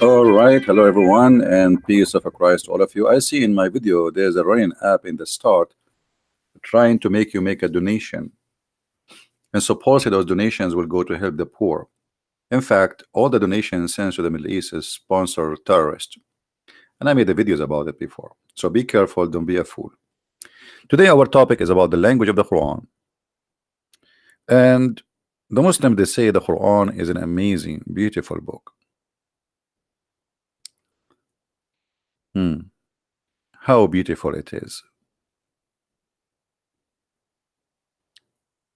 All right, hello everyone, and peace of Christ to all of you. I see in my video there's a running app in the start trying to make you make a donation, and supposedly those donations will go to help the poor. In fact, all the donations sent to the Middle East is sponsor terrorists, and I made the videos about it before. So be careful, don't be a fool. Today our topic is about the language of the Quran, and the Muslims they say the Quran is an amazing, beautiful book. Hmm. How beautiful it is.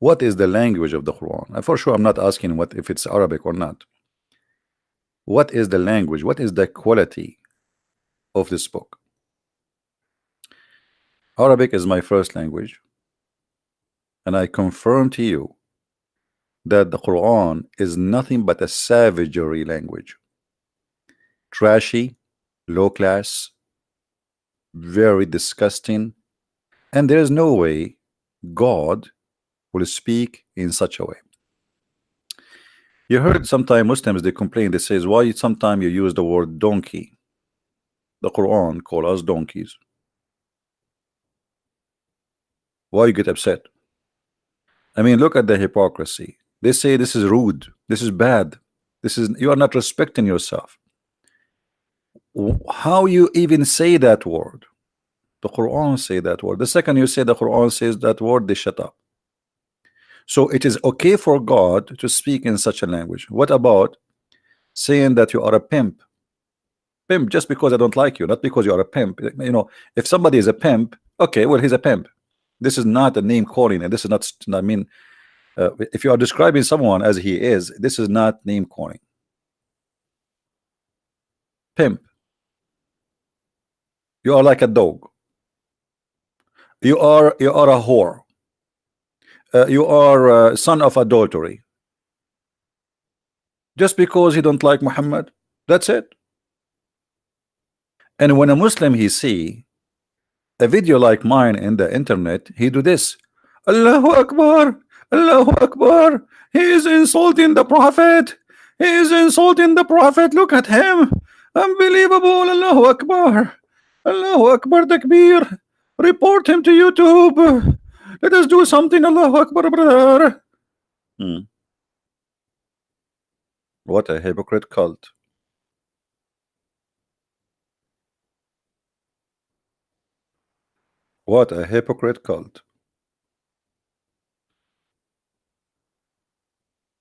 What is the language of the Quran? And for sure, I'm not asking what if it's Arabic or not. What is the language? What is the quality of this book? Arabic is my first language, and I confirm to you that the Quran is nothing but a savagery language. Trashy, low class, very disgusting, and there is no way God will speak in such a way. You heard sometimes Muslims they complain, they says, why sometimes you use the word donkey? The Quran call us donkeys. Why you get upset? I mean, look at the hypocrisy. They say this is rude, this is bad, this is you are not respecting yourself. How you even say that word? The Quran say that word. The second you say the Quran says that word, they shut up. So it is okay for God to speak in such a language. What about saying that you are a pimp? Pimp just because I don't like you, not because you are a pimp. You know, if somebody is a pimp, okay, well, he's a pimp. This is not a name calling, and this is not, I mean, if you are describing someone as he is, this is not name calling. Pimp, you are like a dog. You are a whore. You are a son of adultery. Just because you don't like Muhammad, that's it. And when a Muslim he see a video like mine in the internet, he do this. Allahu Akbar, Allahu Akbar. He is insulting the Prophet. He is insulting the Prophet. Look at him. Unbelievable. Allahu Akbar. Allahu Akbar Takbir. Report him to YouTube. Let us do something. Allahu Akbar, brother. What a hypocrite cult. What a hypocrite cult.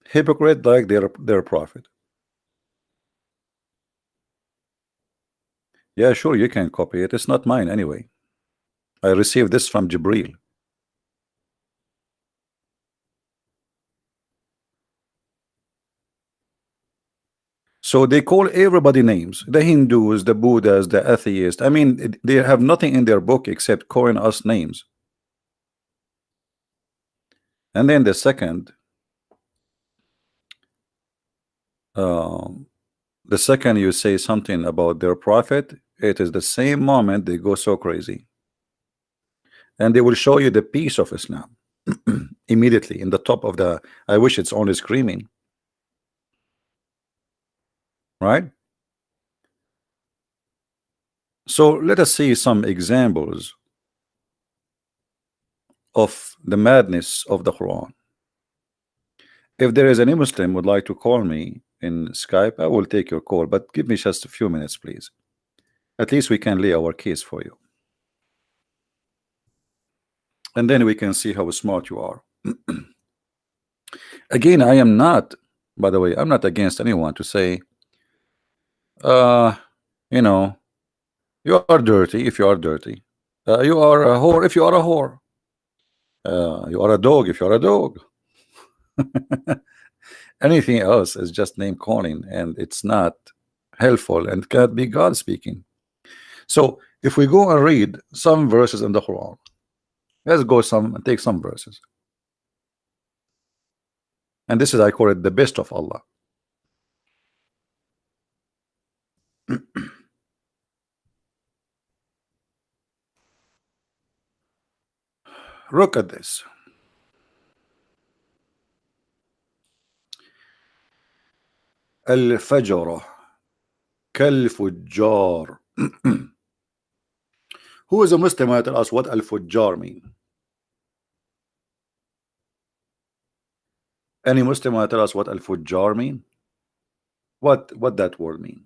Hypocrite like their prophet. Yeah, sure, you can copy it. It's not mine anyway. I received this from Jibril. So they call everybody names. The Hindus, the Buddhas, the atheists. I mean, they have nothing in their book except calling us names. And then the second, the second you say something about their prophet, it is the same moment they go so crazy. And they will show you the peace of Islam immediately in the top of the, I wish it's only screaming. Right? So let us see some examples of the madness of the Quran. If there is any Muslim would like to call me in Skype, I will take your call, but give me just a few minutes, please. At least we can lay our case for you. And then we can see how smart you are. Again, I am not, by the way, I'm not against anyone to say, you know, you are dirty if you are dirty. You are a whore if you are a whore. You are a dog if you are a dog. Anything else is just name calling, and it's not helpful and can't be God speaking. So if we go and read some verses in the Quran, let's go some and take some verses. And this is, I call it the best of Allah. Look at this. Al-Fajr كالفجار. Who is a Muslim who tell us what al-fujjar mean? Any Muslim who tell us what al-fujjar mean? What that word mean?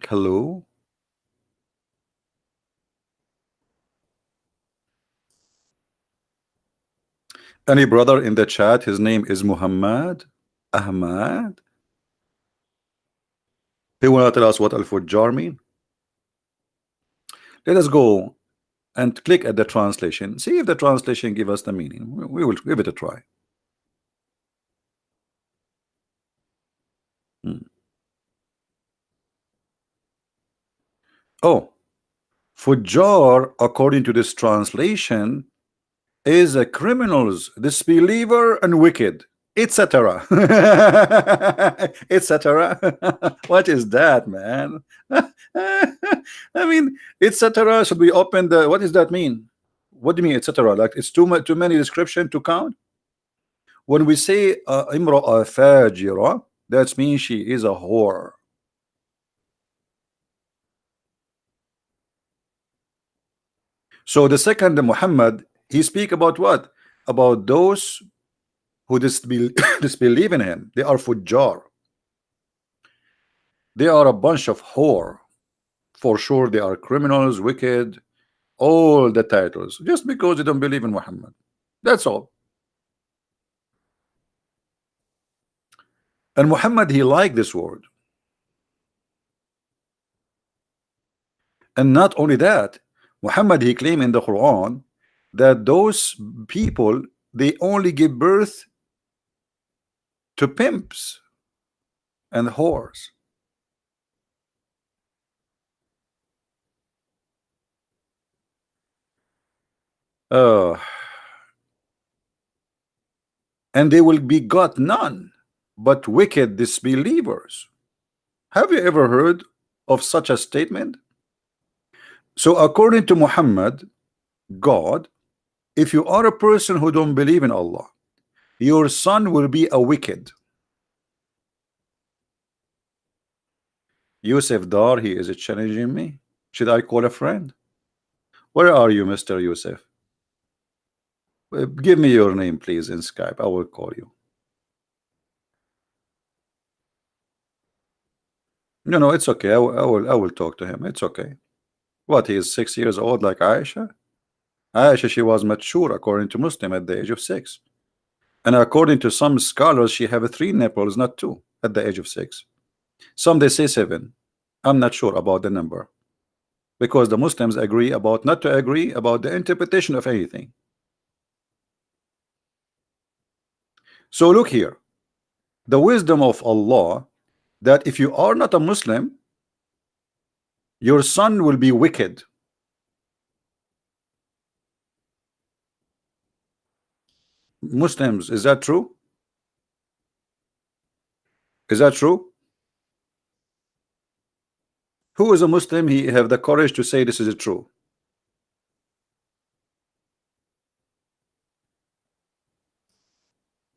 Hello? Any brother in the chat, his name is Muhammad Ahmad? He wanna tell us what al-fujjar mean? Let us go and click at the translation. See if the translation give us the meaning. We will give it a try. Oh, Fujjar, according to this translation, is a criminals, disbeliever, and wicked, etc. etc. What is that, man? I mean, etc. Should we open the? What does that mean? What do you mean, etc.? Like it's too much, too many description to count. When we say imra'a fajira, that means she is a whore. So the second Muhammad, he speak about what? About those who disbelieve in him. They are fujjar. They are a bunch of whore. For sure, they are criminals, wicked, all the titles, just because they don't believe in Muhammad. That's all. And Muhammad, he liked this word. And not only that, Muhammad, he claimed in the Quran that those people, they only give birth to pimps and whores. And they will begot none but wicked disbelievers. Have you ever heard of such a statement? So according to Muhammad, God, if you are a person who don't believe in Allah, your son will be a wicked. Yusuf Dar, he is challenging me. Should I call a friend? Where are you, Mr. Yusuf? Give me your name, please, in Skype. I will call you. No, it's okay. I will talk to him. It's okay. What, he is 6 years old like Aisha? Aisha, she was mature according to Muslim at the age of 6. And according to some scholars, she have 3 nipples, not 2, at the age of 6. Some they say 7. I'm not sure about the number, because the Muslims agree about not to agree about the interpretation of anything. So look here, the wisdom of Allah, that if you are not a Muslim, your son will be wicked. Muslims, is that true? Is that true? Who is a Muslim? He have the courage to say this is true.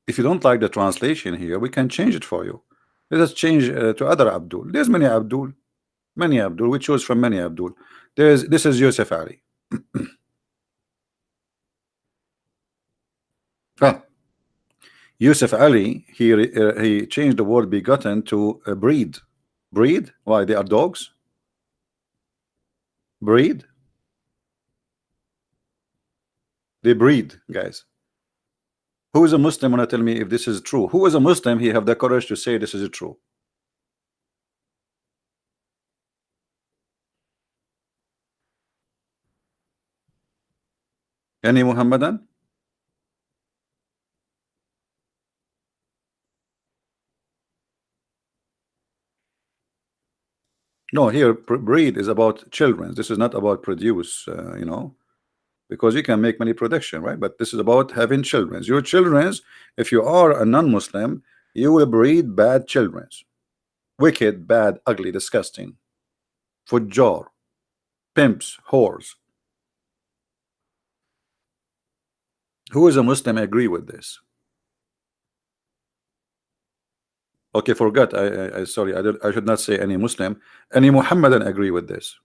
If you don't like the translation here, we can change it for you. Let us change to other Abdul. There's many Abdul, many Abdul. We choose from many Abdul. This is Yusuf Ali. Ah, Yusuf Ali, he changed the word begotten to breed. Breed? Why, they are dogs? Breed? They breed, guys. Who is a Muslim wanna tell me if this is true? Who is a Muslim? He have the courage to say this is true. Any Muhammadan? No, here breed is about children. This is not about produce, you know, because you can make many prediction, right? But this is about having children. Your children's, if you are a non-Muslim, you will breed bad children's. Wicked, bad, ugly, disgusting. Fujjar, pimps, whores. Who is a Muslim agree with this? Okay, forgot. I sorry. I should not say any Muslim. Any Muhammadan agree with this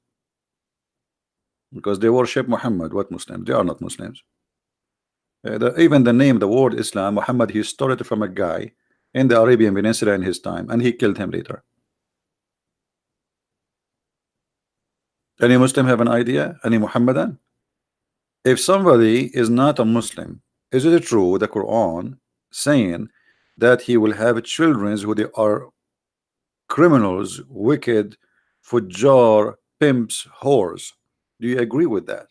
because they worship Muhammad. What Muslims? They are not Muslims. Even the name, the word Islam, Muhammad, he stole it from a guy in the Arabian Peninsula in his time, and he killed him later. Any Muslim have an idea? Any Muhammadan? If somebody is not a Muslim, is it true the Quran saying that he will have children who they are criminals, wicked, fujjar, pimps, whores? Do you agree with that?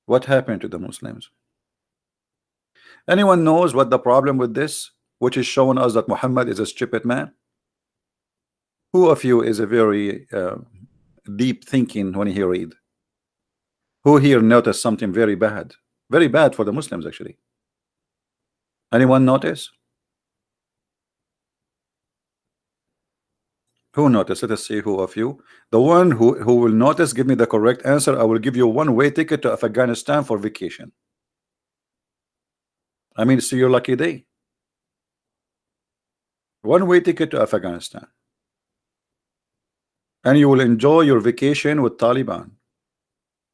What happened to the Muslims? Anyone knows what the problem with this, which is showing us that Muhammad is a stupid man? Who of you is a very deep thinking when he read? Who here noticed something very bad for the Muslims actually? Anyone notice? Who noticed? Let us see who of you. The one who will notice, give me the correct answer. I will give you one-way ticket to Afghanistan for vacation. I mean, it's your lucky day. One-way ticket to Afghanistan. And you will enjoy your vacation with Taliban.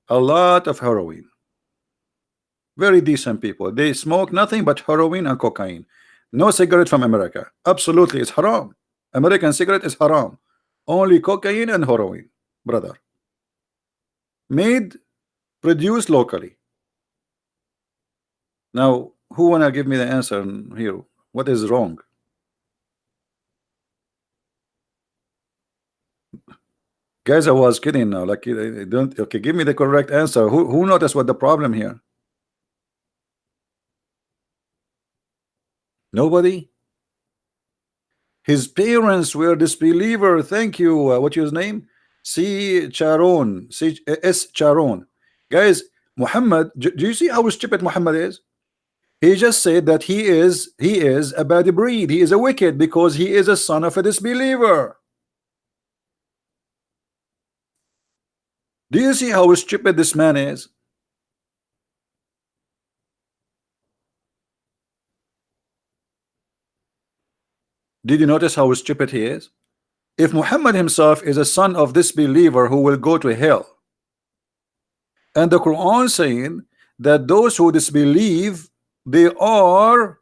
A lot of heroin. Very decent people. They smoke nothing but heroin and cocaine. No cigarette from America. Absolutely, it's haram. American cigarette is haram. Only cocaine and heroin, brother. Made, produced locally. Now, who wanna give me the answer here? What is wrong? Guys, I was kidding now. Like, don't. Okay, give me the correct answer. Who noticed what the problem here? Nobody. His parents were disbeliever. Thank you. What's his name? C. Charon. C. S. Charon. Guys, Muhammad. Do you see how stupid Muhammad is? He just said that he is a bad breed. He is a wicked because he is a son of a disbeliever. Do you see how stupid this man is? Did you notice how stupid he is? If Muhammad himself is a son of this believer who will go to hell, and the Quran saying that those who disbelieve, they are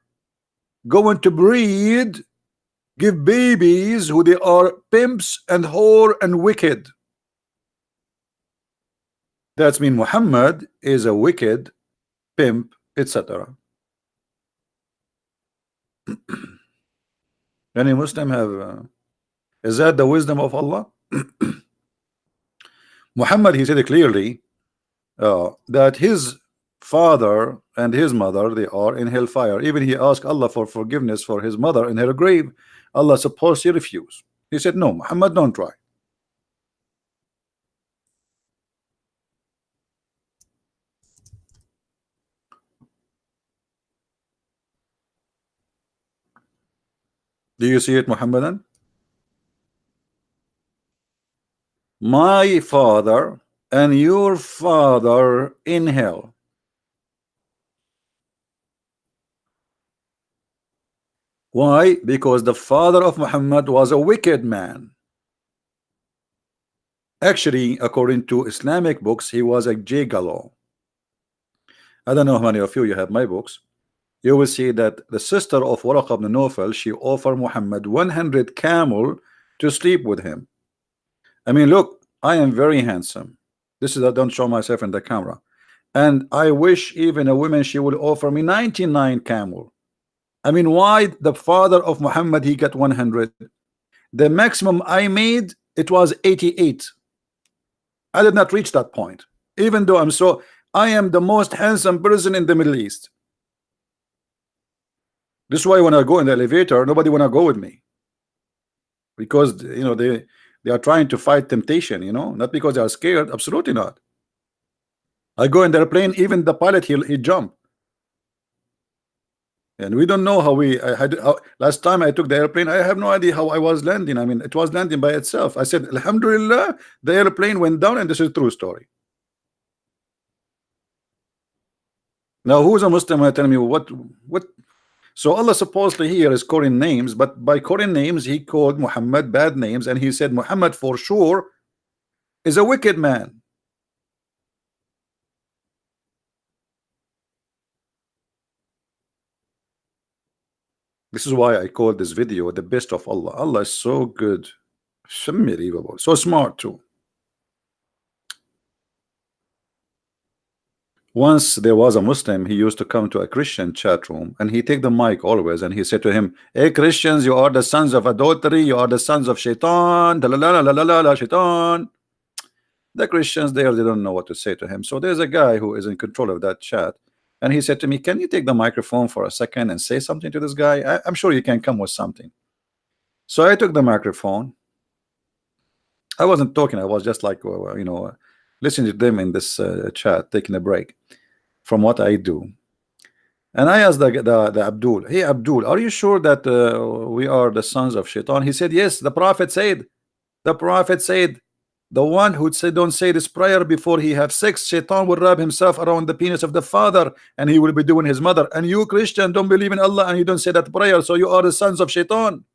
going to breed, give babies who they are pimps and whore and wicked. That's mean Muhammad is a wicked pimp, etc. Any Muslim have is that the wisdom of Allah? Muhammad, he said it clearly that his father and his mother, they are in hellfire. Even he asked Allah for forgiveness for his mother in her grave. Allah supposed to refuse. He said, no, Muhammad, don't try. Do you see it, Muhammadan? My father and your father in hell. Why? Because the father of Muhammad was a wicked man. Actually, according to Islamic books, he was a gigolo. I don't know how many of you have my books. You will see that the sister of Waraq ibn Nawfal, she offered Muhammad 100 camel to sleep with him. I mean, look, I am very handsome. This is, I don't show myself in the camera. And I wish even a woman, she would offer me 99 camel. I mean, why the father of Muhammad, he got 100? The maximum I made, it was 88. I did not reach that point. Even though I am the most handsome person in the Middle East. This is why when I go in the elevator, nobody want to go with me. Because, you know, they are trying to fight temptation, you know, not because they are scared. Absolutely not. I go in the airplane, even the pilot, he jump. And we don't know how last time I took the airplane, I have no idea how I was landing. I mean, it was landing by itself. I said, Alhamdulillah, the airplane went down, and this is a true story. Now, who's a Muslim? Tell me what So Allah supposedly here is calling names, but by calling names, he called Muhammad bad names, and he said Muhammad for sure is a wicked man. This is why I call this video the best of Allah. Allah is so good, so unbelievable, so smart too. Once there was a Muslim, he used to come to a Christian chat room and he take the mic always and he said to him, hey Christians, you are the sons of adultery, you are the sons of shaitan, da la la la la la la shaitan. The Christians there, they don't know what to say to him. So there's a guy who is in control of that chat, and he said to me, can you take the microphone for a second and say something to this guy? I'm sure you can come with something. So I took the microphone. I wasn't talking, I was just like listening to them in this chat, taking a break from what I do. And I asked the Abdul, hey Abdul, are you sure that we are the sons of shaitan? He said, yes, the Prophet said, the one who said don't say this prayer before he have sex, shaitan will wrap himself around the penis of the father and he will be doing his mother. And you Christian don't believe in Allah and you don't say that prayer, so you are the sons of shaitan.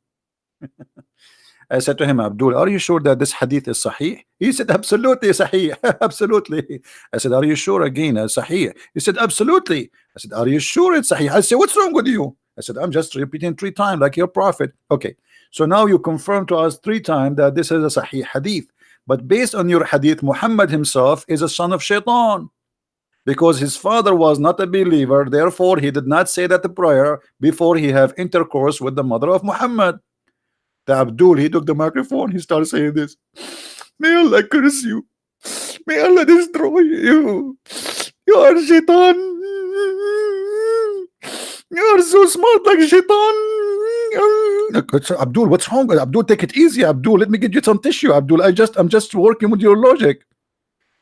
I said to him, Abdul, are you sure that this hadith is sahih? He said, absolutely sahih. Absolutely. I said, are you sure again sahih? He said, absolutely. I said, are you sure it's sahih? I said, what's wrong with you? I said, I'm just repeating 3 times like your prophet. Okay, so now you confirm to us 3 times that this is a sahih hadith, but based on your hadith, Muhammad himself is a son of shaitan because his father was not a believer, therefore he did not say that the prayer before he have intercourse with the mother of Muhammad. The Abdul, he took the microphone, he started saying this, may Allah curse you, may Allah destroy you, you are shaitan, you are so smart like shaitan. Abdul, what's wrong? Abdul, take it easy. Abdul, let me get you some tissue. Abdul, I'm just working with your logic.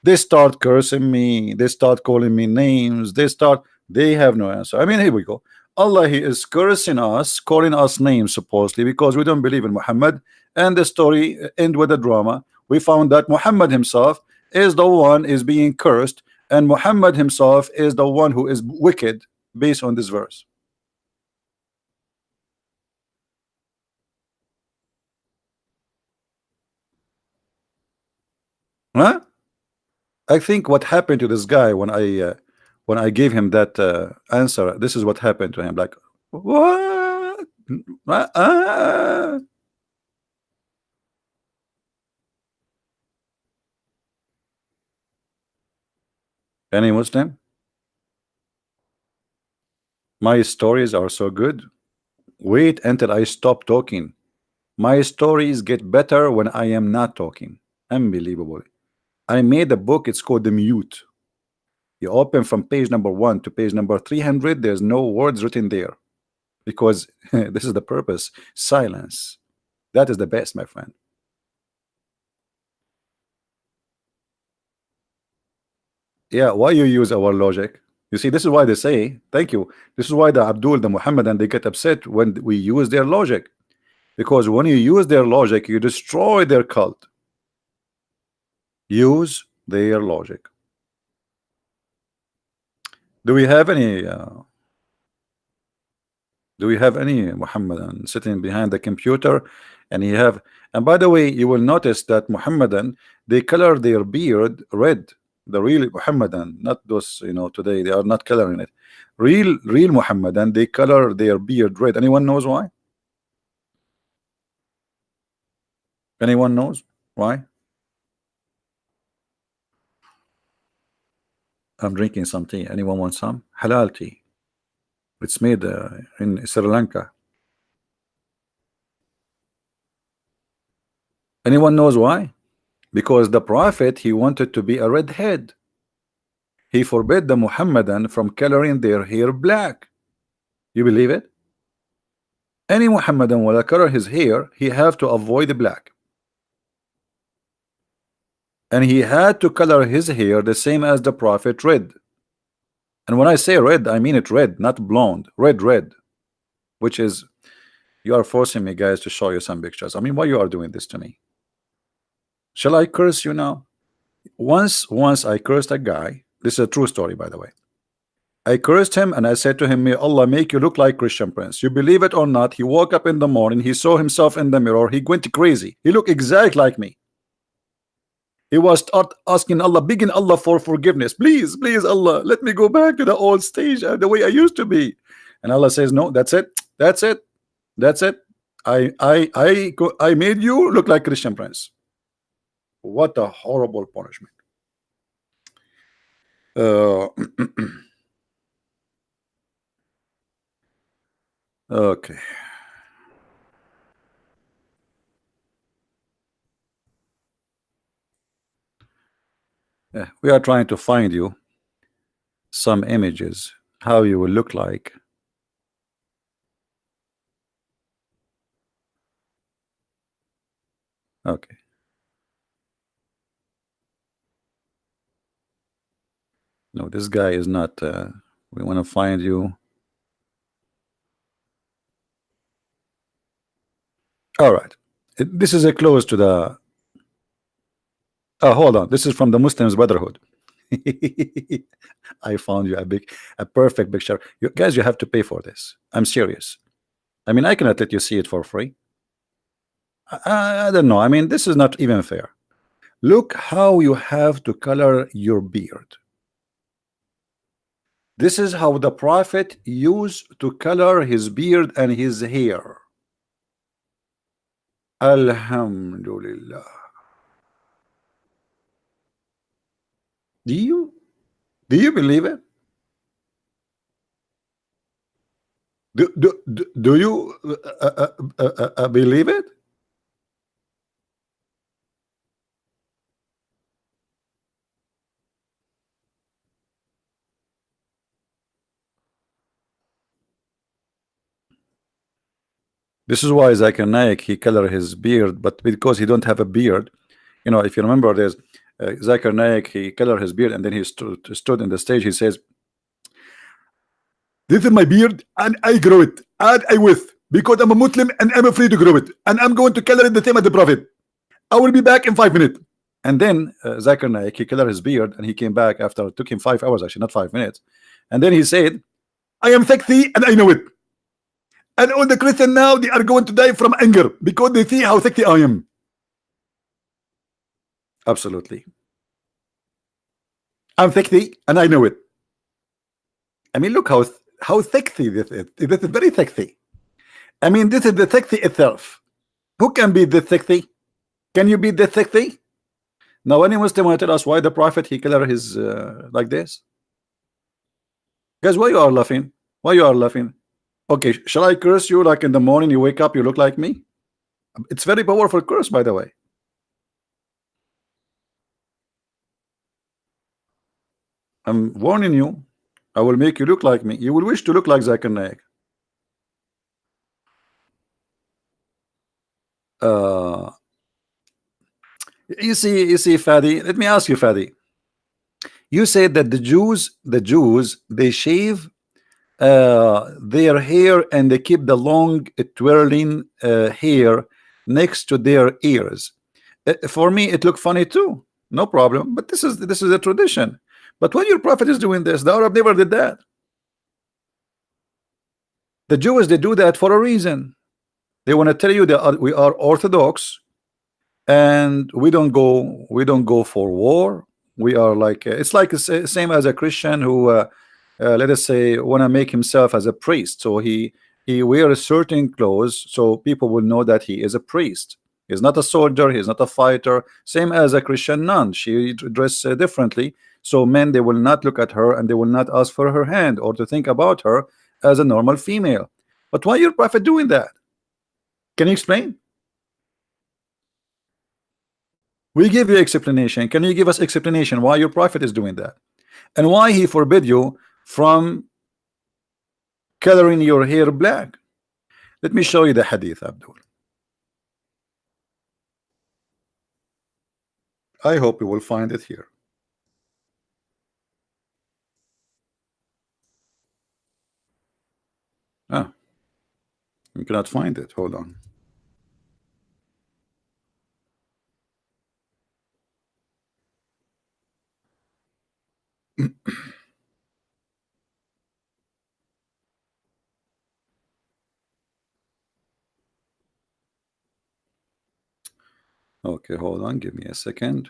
They start cursing me, they start calling me names, they have no answer. I mean, here we go. Allah, he is cursing us, calling us names supposedly because we don't believe in Muhammad, and the story end with a drama. We found that Muhammad himself is the one is being cursed, and Muhammad himself is the one who is wicked based on this verse. Huh? I think what happened to this guy when I gave him that answer, this is what happened to him. Like, what? Any Muslim? My stories are so good. Wait until I stop talking. My stories get better when I am not talking. Unbelievable. I made a book, it's called The Mute. You open from page number 1 to page number 300, there's no words written there because this is the purpose. Silence. That is the best, my friend. Yeah, why you use our logic? You see, this is why they say, thank you. This is why the Abdul, the Muhammadan, they get upset when we use their logic. Because when you use their logic, you destroy their cult. Use their logic. Do we have any Muhammadan sitting behind the computer and he have, and by the way, you will notice that Muhammadan, they color their beard red. The real Muhammadan, not those today, they are not coloring it. Real Muhammadan, they color their beard red. Anyone knows why? Anyone knows why? I'm drinking some tea. Anyone want some? Halal tea. It's made in Sri Lanka. Anyone knows why? Because the Prophet, he wanted to be a redhead. He forbid the Muhammadan from coloring their hair black. You believe it? Any Muhammadan will color his hair, he have to avoid the black. And he had to color his hair the same as the Prophet red. And when I say red, I mean it red, not blonde. Red. Which is, you are forcing me, guys, to show you some pictures. I mean, why you are doing this to me? Shall I curse you now? Once I cursed a guy. This is a true story, by the way. I cursed him and I said to him, may Allah make you look like Christian Prince. You believe it or not, he woke up in the morning, he saw himself in the mirror, he went crazy. He looked exactly like me. He was start asking Allah, begging Allah for forgiveness. Please, please, Allah, let me go back to the old stage, the way I used to be. And Allah says, no, that's it. That's it. That's it. I made you look like Christian Prince. What a horrible punishment. Okay. Yeah, we are trying to find you some images, how you will look like. Okay. No, this guy is not. We want to find you. All right. This is a close to the. Oh, hold on. This is from the Muslims Brotherhood. I found you a perfect picture. You guys, you have to pay for this. I'm serious. I mean, I cannot let you see it for free. I don't know. I mean, this is not even fair. Look how you have to color your beard. This is how the Prophet used to color his beard and his hair. Alhamdulillah. Do you believe it? Do you believe it? This is why Zakir Naik, he color his beard, but because he don't have a beard, you know, if you remember, there's Zakir Naik, he color his beard and then he stood in the stage. He says, "This is my beard, and I grow it, and I with because I'm a Muslim and I'm free to grow it, and I'm going to color it the same as the Prophet. I will be back in 5 minutes." And then Zakir Naik, he colored his beard and he came back after. It took him 5 hours, actually, not 5 minutes. And then he said, "I am sexy and I know it. And all the Christians now, they are going to die from anger because they see how sexy I am." Absolutely. I'm sexy and I know it. I mean, look how sexy this is. This is very sexy. I mean, this is the sexy itself. Who can be this sexy? Can you be this sexy? Now, any Muslim want to tell us why the Prophet he color his like this? Guys, why you are laughing? Why you are laughing? Okay, shall I curse you like in the morning you wake up, you look like me? It's very powerful curse, by the way. I'm warning you. I will make you look like me. You will wish to look like Zakir Naik. Uh, you see, Fadi. Let me ask you, Fadi. You said that the Jews, they shave their hair and they keep the long twirling hair next to their ears. For me, it looked funny too. No problem. But this is a tradition. But when your Prophet is doing this, the Arab never did that. The Jews, they do that for a reason. They want to tell you that we are Orthodox and we don't go for war. We are like it's like the same as a Christian who let us say want to make himself as a priest, so he wears certain clothes so people will know that he is a priest. He's not a soldier, he's not a fighter. Same as a Christian nun, she dress differently, so men, they will not look at her and they will not ask for her hand or to think about her as a normal female. But why your Prophet doing that? Can you explain? We give you explanation. Can you give us explanation why your Prophet is doing that and why he forbid you from coloring your hair black? Let me show you the hadith, Abdul. I hope you will find it here. Ah, you cannot find it. Hold on. Okay, hold on, give me a second.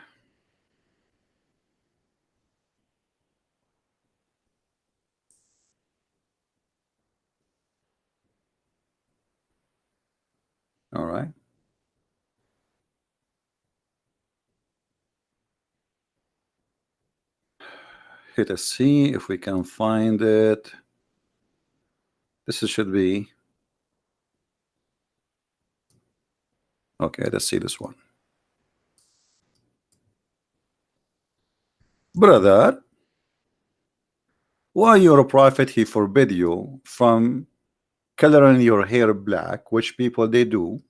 All right. Hit a C if we can find it. Should be okay. Let's see this one. Brother, why your prophet he forbid you from coloring your hair black, which people they do,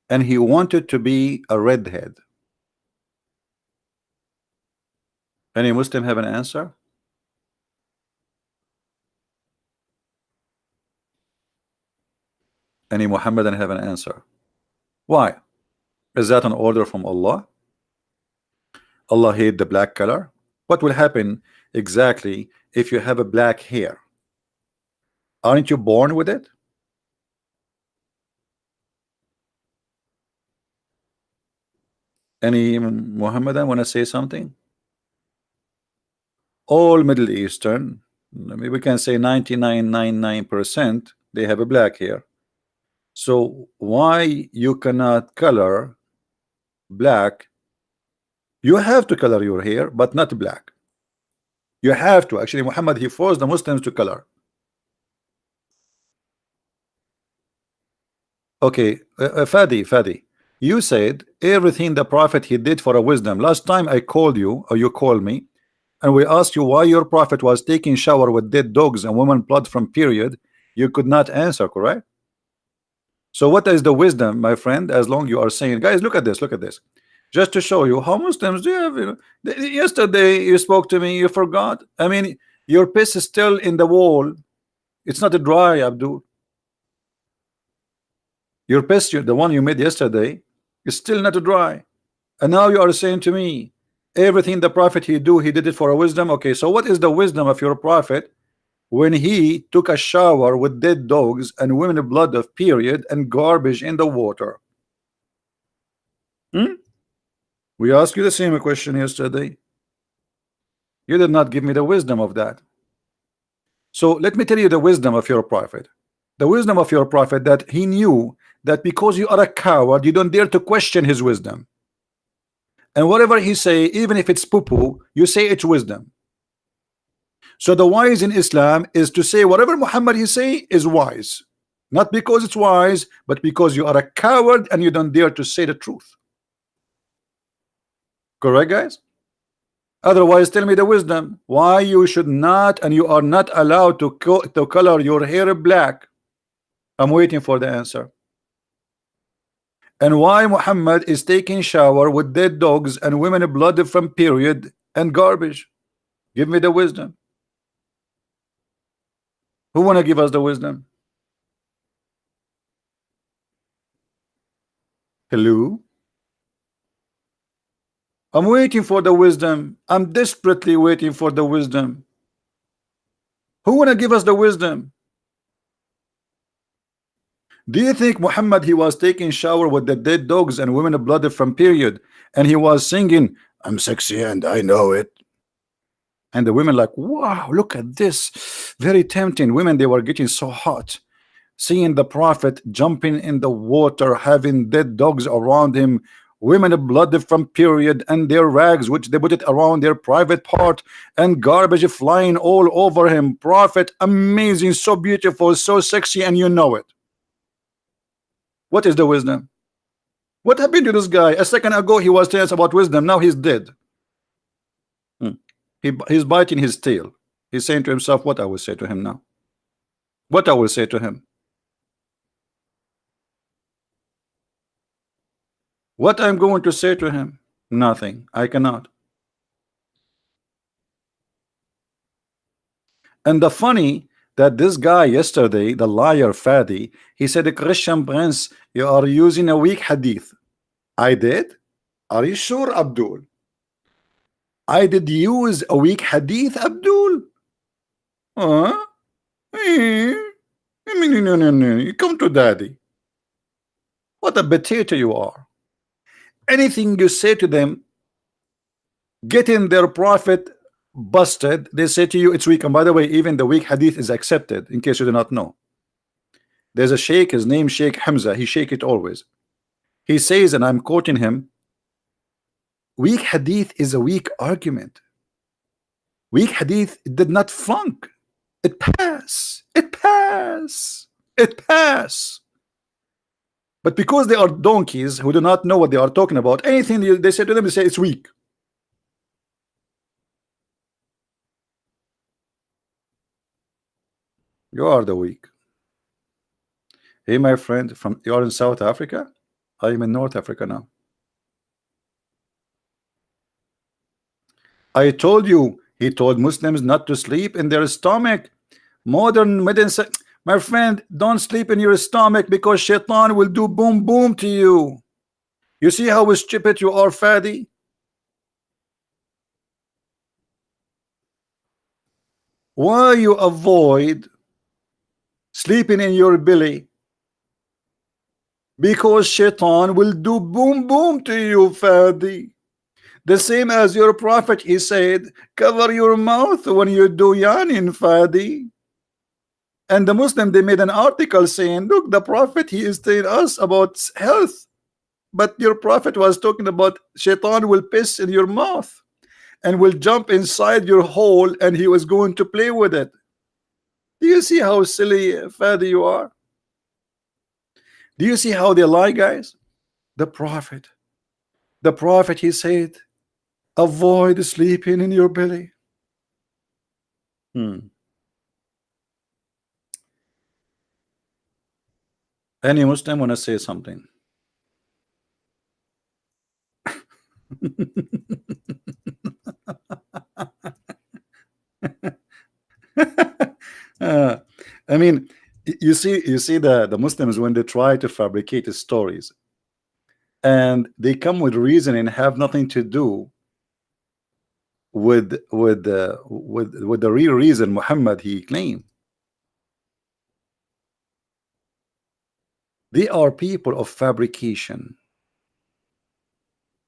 and he wanted to be a redhead? Any Muslim have an answer? Any Muhammadan have an answer? Why? Is that an order from Allah? Allah hate the black color? What will happen exactly if you have a black hair? Aren't you born with it? Any Muhammadan want to say something? All Middle Eastern, maybe we can say 99.99%, they have a black hair. So why you cannot color black? You have to color your hair, but not black. You have to. Actually, Muhammad, he forced the Muslims to color. Okay, Fadi, you said everything the prophet he did for a wisdom. Last time I called you, or you called me, and we asked you why your prophet was taking shower with dead dogs and women blood from period. You could not answer, correct? So what is the wisdom, my friend? As long you are saying, guys, look at this, look at this, just to show you how Muslims do have. Yesterday you spoke to me, you forgot. I mean, your piss is still in the wall. It's not dry, Abdul. Your piss, the one you made yesterday, is still not dry. And now you are saying to me, everything the prophet he did it for a wisdom. Okay, so what is the wisdom of your prophet when he took a shower with dead dogs and women blood of period and garbage in the water? We asked you the same question yesterday. You did not give me the wisdom of that. So let me tell you the wisdom of your prophet. The wisdom of your prophet, that he knew that because you are a coward, you don't dare to question his wisdom. And whatever he say, even if it's poo-poo, you say it's wisdom. So the wise in Islam is to say whatever Muhammad he say is wise. Not because it's wise, but because you are a coward and you don't dare to say the truth. Correct, guys? Otherwise, tell me the wisdom. Why you should not and you are not allowed to color your hair black? I'm waiting for the answer. And why Muhammad is taking shower with dead dogs and women blood from period and garbage? Give me the wisdom. Who want to give us the wisdom? Hello? I'm waiting for the wisdom. I'm desperately waiting for the wisdom. Who want to give us the wisdom? Do you think Muhammad he was taking shower with the dead dogs and women blood from period and he was singing, I'm sexy and I know it? And the women like, wow, look at this, very tempting. Women, they were getting so hot seeing the prophet jumping in the water, having dead dogs around him, women blood from period and their rags which they put it around their private part, and garbage flying all over him. Prophet amazing, so beautiful, so sexy, and you know it. What is the wisdom? What happened to this guy? A second ago he was telling us about wisdom, now he's dead. He's biting his tail. He's saying to himself, what I will say to him now? What I will say to him? What I'm going to say to him? Nothing. I cannot. And the funny that this guy yesterday, the liar Fadi, he said, Christian Prince, you are using a weak hadith. I did? Are you sure, Abdul? I did use a weak hadith, Abdul? Huh? No, come to daddy. What a potato you are. Anything you say to them, getting their prophet busted, they say to you it's weak. And by the way, even the weak hadith is accepted, in case you do not know. There's a sheikh, his name Sheikh Hamza, he shake it always. He says, and I'm quoting him, weak hadith is a weak argument. Weak hadith did not flunk. It pass. It pass. It pass. But because they are donkeys who do not know what they are talking about, anything they say to them, they say it's weak. You are the weak. Hey, my friend, from you are in South Africa? I am in North Africa now. I told you, he told Muslims not to sleep in their stomach. Modern medicine, my friend, don't sleep in your stomach because shaitan will do boom boom to you. You see how stupid you are, Fadi? Why you avoid sleeping in your belly? Because shaitan will do boom boom to you, Fadi. The same as your prophet, he said, cover your mouth when you do yanin, Fadi. And the Muslim, they made an article saying, look, the prophet, he is telling us about health, but your prophet was talking about shaitan will piss in your mouth and will jump inside your hole, and he was going to play with it. Do you see how silly, Fadi, you are? Do you see how they lie, guys? The prophet, he said, avoid sleeping in your belly. Any Muslim want to say something? I mean, you see the Muslims, when they try to fabricate stories and they come with reasoning have nothing to do with the real reason Muhammad he claimed. They are people of fabrication.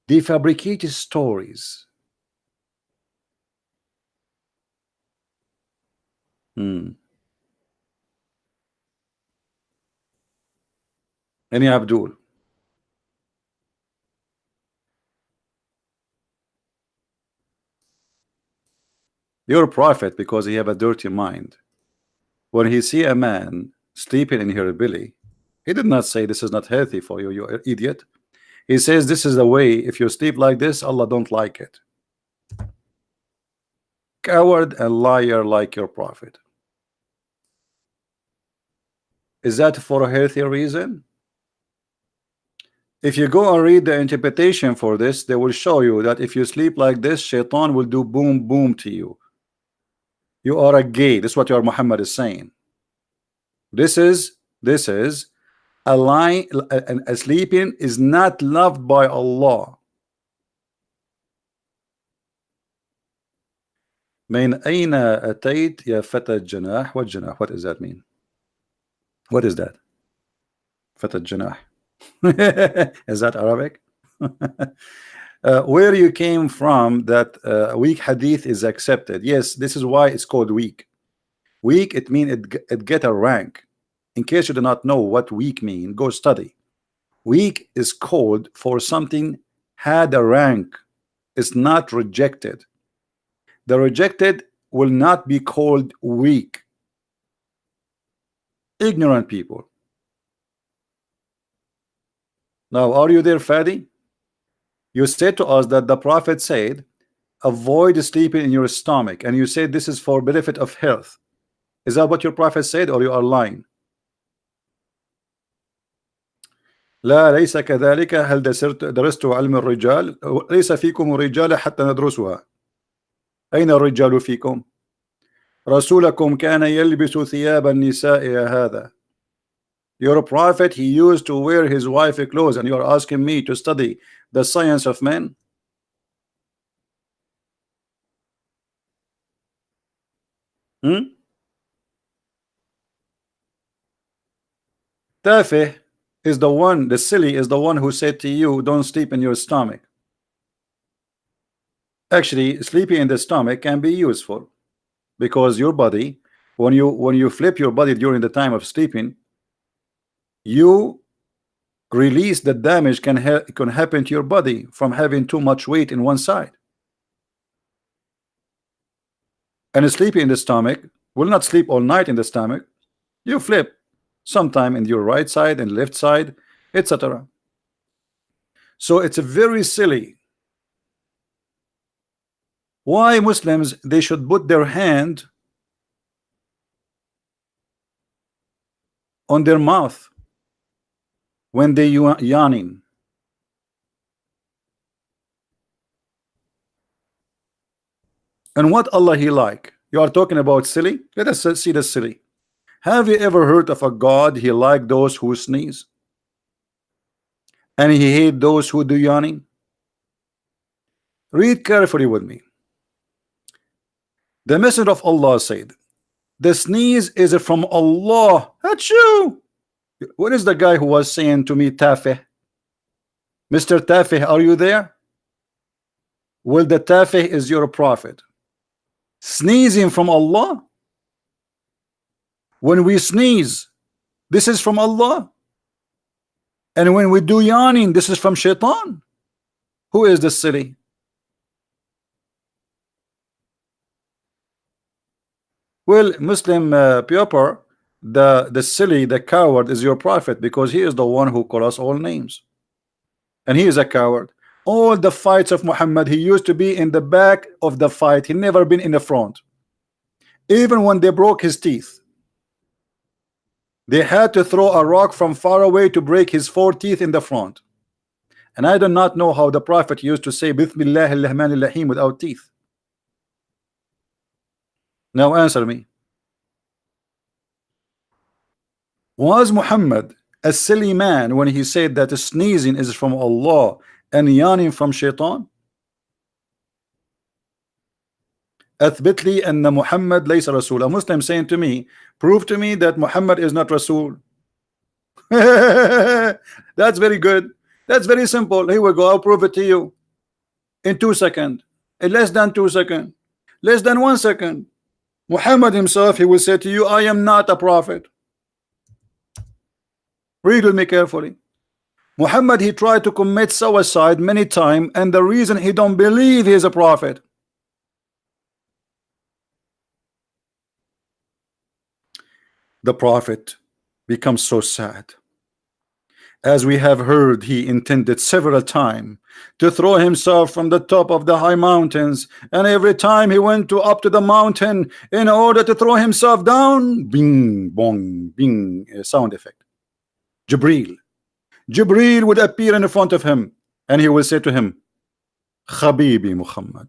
They fabricate stories. Any Abdul? Your prophet, because he have a dirty mind, when he see a man sleeping in her belly, he did not say this is not healthy for you, you idiot. He says this is the way, if you sleep like this, Allah don't like it. Coward and liar like your prophet. Is that for a healthy reason? If you go and read the interpretation for this, they will show you that if you sleep like this, shaitan will do boom boom to you. You are a gay. This is what your Muhammad is saying. This is a lie, and a sleeping is not loved by Allah. من أين أتيت يا فتى الجناح? What جناح? What does that mean? What is that? فتى الجناح. Is that Arabic? Where you came from, that weak hadith is accepted. Yes, this is why it's called weak. Weak, it means it get a rank. In case you do not know what weak mean, go study. Weak is called for something had a rank. It's not rejected. The rejected will not be called weak. Ignorant people. Now, are you there, Fadi? You said to us that the prophet said, avoid sleeping in your stomach, and you said this is for benefit of health. Is that what your prophet said, or you are lying? لا ليس كذلك. هل درست علم الرجال؟ ليس فيكم رجال حتى ندرسها. أين الرجال فيكم؟ رسولكم كان يلبس ثياب النساء يا هذا. Your prophet, he used to wear his wife clothes, and you are asking me to study the science of men? تافه. is the one, the silly is the one who said to you, don't sleep in your stomach. Actually, sleeping in the stomach can be useful, because your body, when you flip your body during the time of sleeping, you release the damage can happen to your body from having too much weight in one side. And sleeping in the stomach will not sleep all night in the stomach. You flip sometime in your right side and left side, etc. So it's very silly why Muslims they should put their hand on their mouth when they yawning. And what Allah He like? You are talking about silly? Let us see the silly. Have you ever heard of a God He like those who sneeze? And He hate those who do yawning? Read carefully with me. The Messenger of Allah said, the sneeze is from Allah. Achoo! What is the guy who was saying to me, Tafeh? Mr. Tafeh, are you there? Well, the Tafeh is your prophet. Sneezing from Allah? When we sneeze, this is from Allah. And when we do yawning, this is from Shaitan. Who is the silly? Well, Muslim Piopar, the silly, the coward is your prophet, because he is the one who call us all names. And he is a coward. All the fights of Muhammad, he used to be in the back of the fight. He never been in the front. Even when they broke his teeth, they had to throw a rock from far away to break his 4 teeth in the front. And I do not know how the prophet used to say Bismillah ar-Rahman ar-Rahim without teeth. Now answer me. Was Muhammad a silly man when he said that sneezing is from Allah and yawning from Shaitan? أثبت لي أن محمد ليس رسول. A Muslim saying to me, prove to me that Muhammad is not Rasul. That's very good. That's very simple. Here we go. I'll prove it to you in 2 seconds. In less than 2 seconds. Less than 1 second. Muhammad himself, he will say to you, I am not a prophet. Read with me carefully. Muhammad, he tried to commit suicide many times, and the reason he don't believe he is a prophet. The prophet becomes so sad. As we have heard, he intended several times to throw himself from the top of the high mountains, and every time he went up to the mountain in order to throw himself down, bing bong bing, sound effect. Jibreel would appear in front of him, and he will say to him, Habibi Muhammad,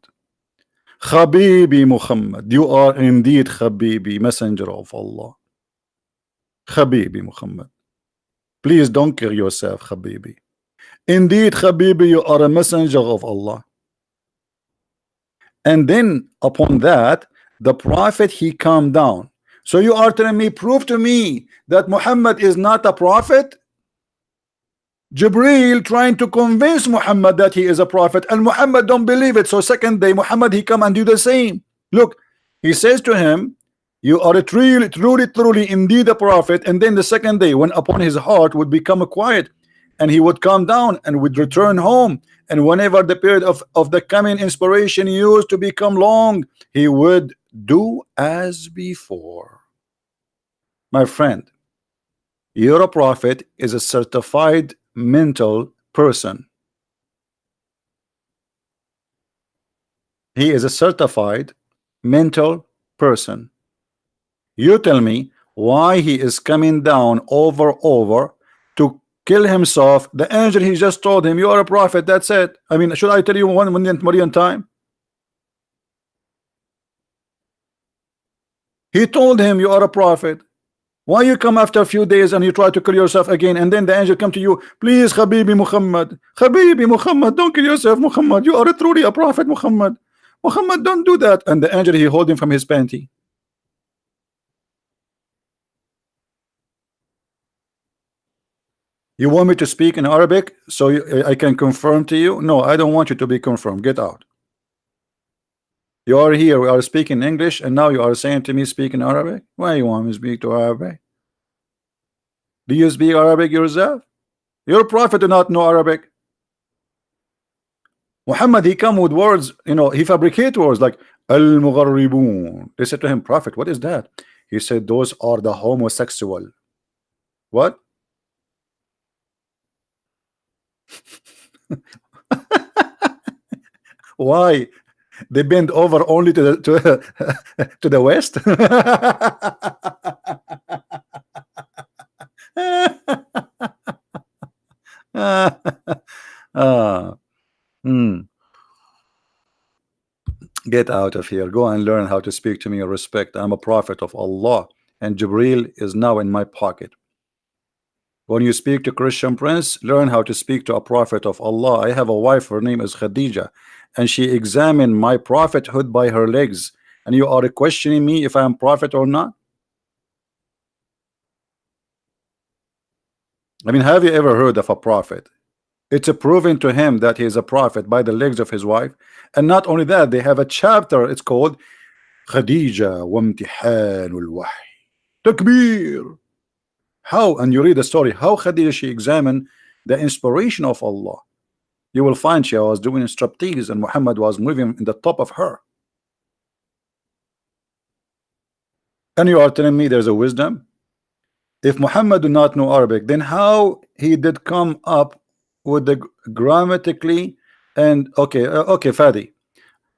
Habibi Muhammad, you are indeed Habibi, messenger of Allah. Habibi Muhammad, please don't kill yourself, Habibi. Indeed, Habibi, you are a messenger of Allah. And then upon that, the prophet, he calmed down. So you are telling me, prove to me that Muhammad is not a prophet? Jibreel trying to convince Muhammad that he is a prophet, and Muhammad don't believe it. So second day, Muhammad, he come and do the same. Look, he says to him, you are truly indeed a prophet. And then the second day, when upon his heart would become quiet, and he would calm down and would return home, and whenever the period of the coming inspiration used to become long, he would do as before. My friend, you're a prophet is a certified mental person. He is a certified mental person. You tell me why he is coming down over to kill himself. The angel, he just told him, you are a prophet, that's it. I mean, should I tell you 1 million times? He told him, you are a prophet. Why you come after a few days and you try to kill yourself again, and then the angel come to you, please Habibi Muhammad, Habibi Muhammad, don't kill yourself, Muhammad, you are truly a prophet, Muhammad. Muhammad, don't do that. And the angel, he hold him from his panty. You want me to speak in Arabic so I can confirm to you? No, I don't want you to be confirmed. Get out. You are here. We are speaking English, and now you are saying to me speak in Arabic. Why you want me to speak to Arabic? Do you speak Arabic yourself? Your prophet do not know Arabic. Muhammad, he come with words, you know, he fabricate words like al-mugharribun. They said to him, Prophet, what is that? He said, those are the homosexual. What? Why? They bend over only to the to the west. Ah, hmm. Get out of here. Go and learn how to speak to me in respect. I'm a prophet of Allah, and Jibril is now in my pocket. When you speak to Christian Prince, learn how to speak to a prophet of Allah. I have a wife, her name is Khadija, and she examined my prophethood by her legs. And you are questioning me if I am prophet or not? I mean, have you ever heard of a prophet? It's a proven to him that he is a prophet by the legs of his wife. And not only that, they have a chapter, it's called Khadija wa imtihanul wahy. Takbir. How, and you read the story, how Khadija, she examined the inspiration of Allah. You will find she was doing striptease and Muhammad was moving in the top of her. And you are telling me there's a wisdom? If Muhammad do not know Arabic, then how he did come up with the grammatically and okay, Fadi,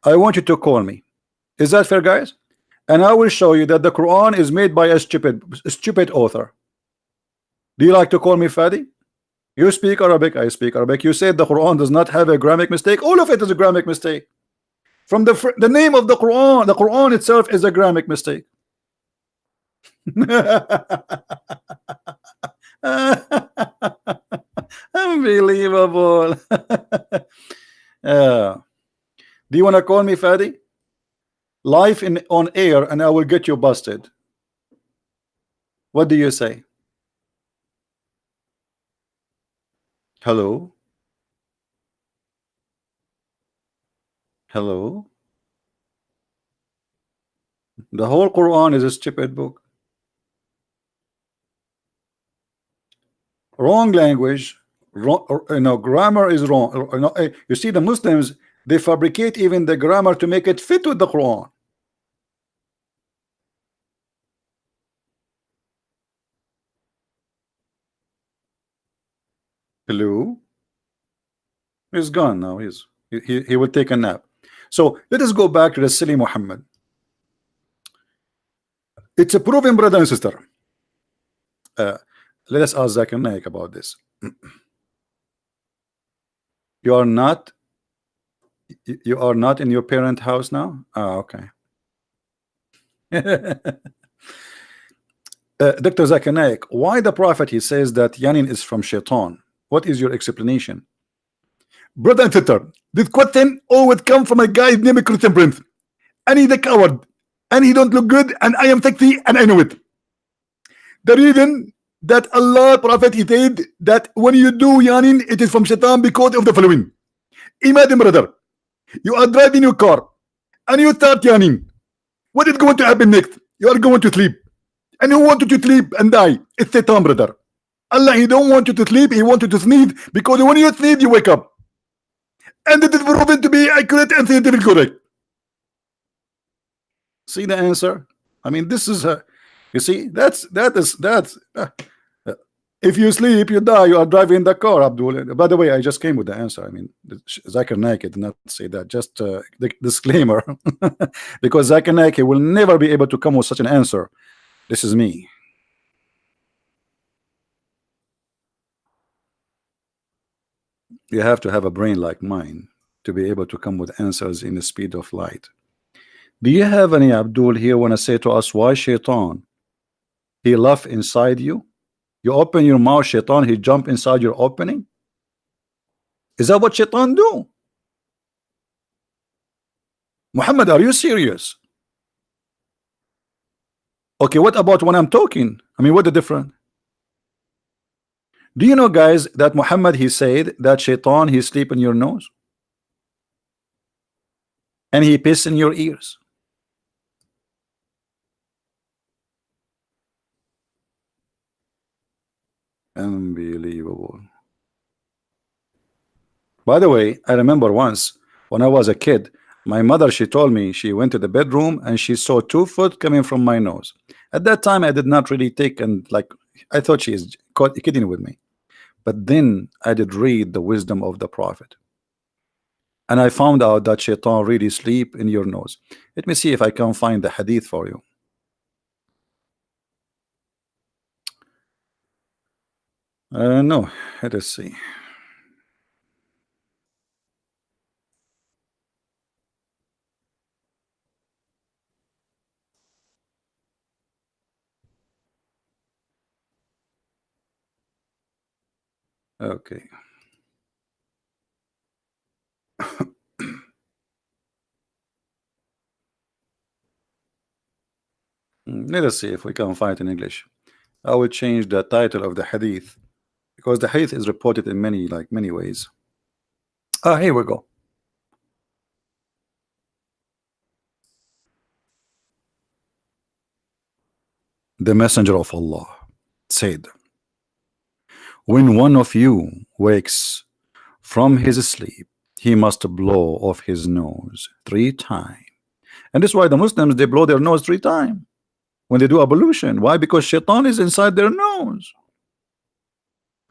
I want you to call me. Is that fair, guys? And I will show you that the Quran is made by a stupid author. Do you like to call me Fadi? You speak Arabic, I speak Arabic. You said the Quran does not have a grammar mistake. All of it is a grammar mistake. From the name of the Quran itself is a grammar mistake. Unbelievable. Do you want to call me Fadi? Live on air, and I will get you busted. What do you say? Hello? Hello? The whole Quran is a stupid book. Wrong language, wrong, grammar is wrong. You see, the Muslims, they fabricate even the grammar to make it fit with the Quran. Hello? He's gone now. He will take a nap. So let us go back to the silly Muhammad. It's a proven, brother and sister. Let us ask Zakir Naik about this. You are not in your parent house now? Okay. Dr. Zakir Naik, why the prophet he says that Yanin is from Shaitan? What is your explanation? Brother and sister, this question always come from a guy named Christian Prince, and he's a coward, and he don't look good, and I am sexy, and I know it. The reason that Allah Prophet he said that when you do Yanin, it is from Shaitan because of the following. Imagine, brother, you are driving your car and you start Yanin. What is going to happen next? You are going to sleep, and you want to sleep and die. It's Satan, brother. Allah, he don't want you to sleep, he wants you to sneeze, because when you sneeze, you wake up. And it is proven to be accurate and scientifically correct. See the answer? I mean, this is you see, that's if you sleep, you die. You are driving the car, Abdul. By the way, I just came with the answer. I mean, Zakir Naik did not say that. Just the disclaimer, because Zakir Naik will never be able to come with such an answer. This is me. You have to have a brain like mine to be able to come with answers in the speed of light. Do you have any Abdul here want to say to us why Shaitan he laugh inside you? You open your mouth, Shaitan he jump inside your opening? Is that what Shaitan do? Muhammad, are you serious? Okay, what about when I'm talking? I mean, what the difference? Do you know, guys, that Muhammad, he said that shaitan, he sleep in your nose and he piss in your ears? Unbelievable. By the way, I remember once when I was a kid, my mother, she told me she went to the bedroom and she saw 2 foot coming from my nose. At that time, I did not really take and like, I thought she is kidding with me. But then I did read the wisdom of the Prophet, and I found out that shaitan really sleep in your nose. Let me see if I can find the hadith for you. No, let us see. Okay. Let us see if we can find it in English. I will change the title of the hadith because the hadith is reported in many ways. Ah, here we go. The Messenger of Allah said, when one of you wakes from his sleep, he must blow off his nose 3 times. And that's why the Muslims, they blow their nose 3 times when they do ablution. Why? Because shaitan is inside their nose.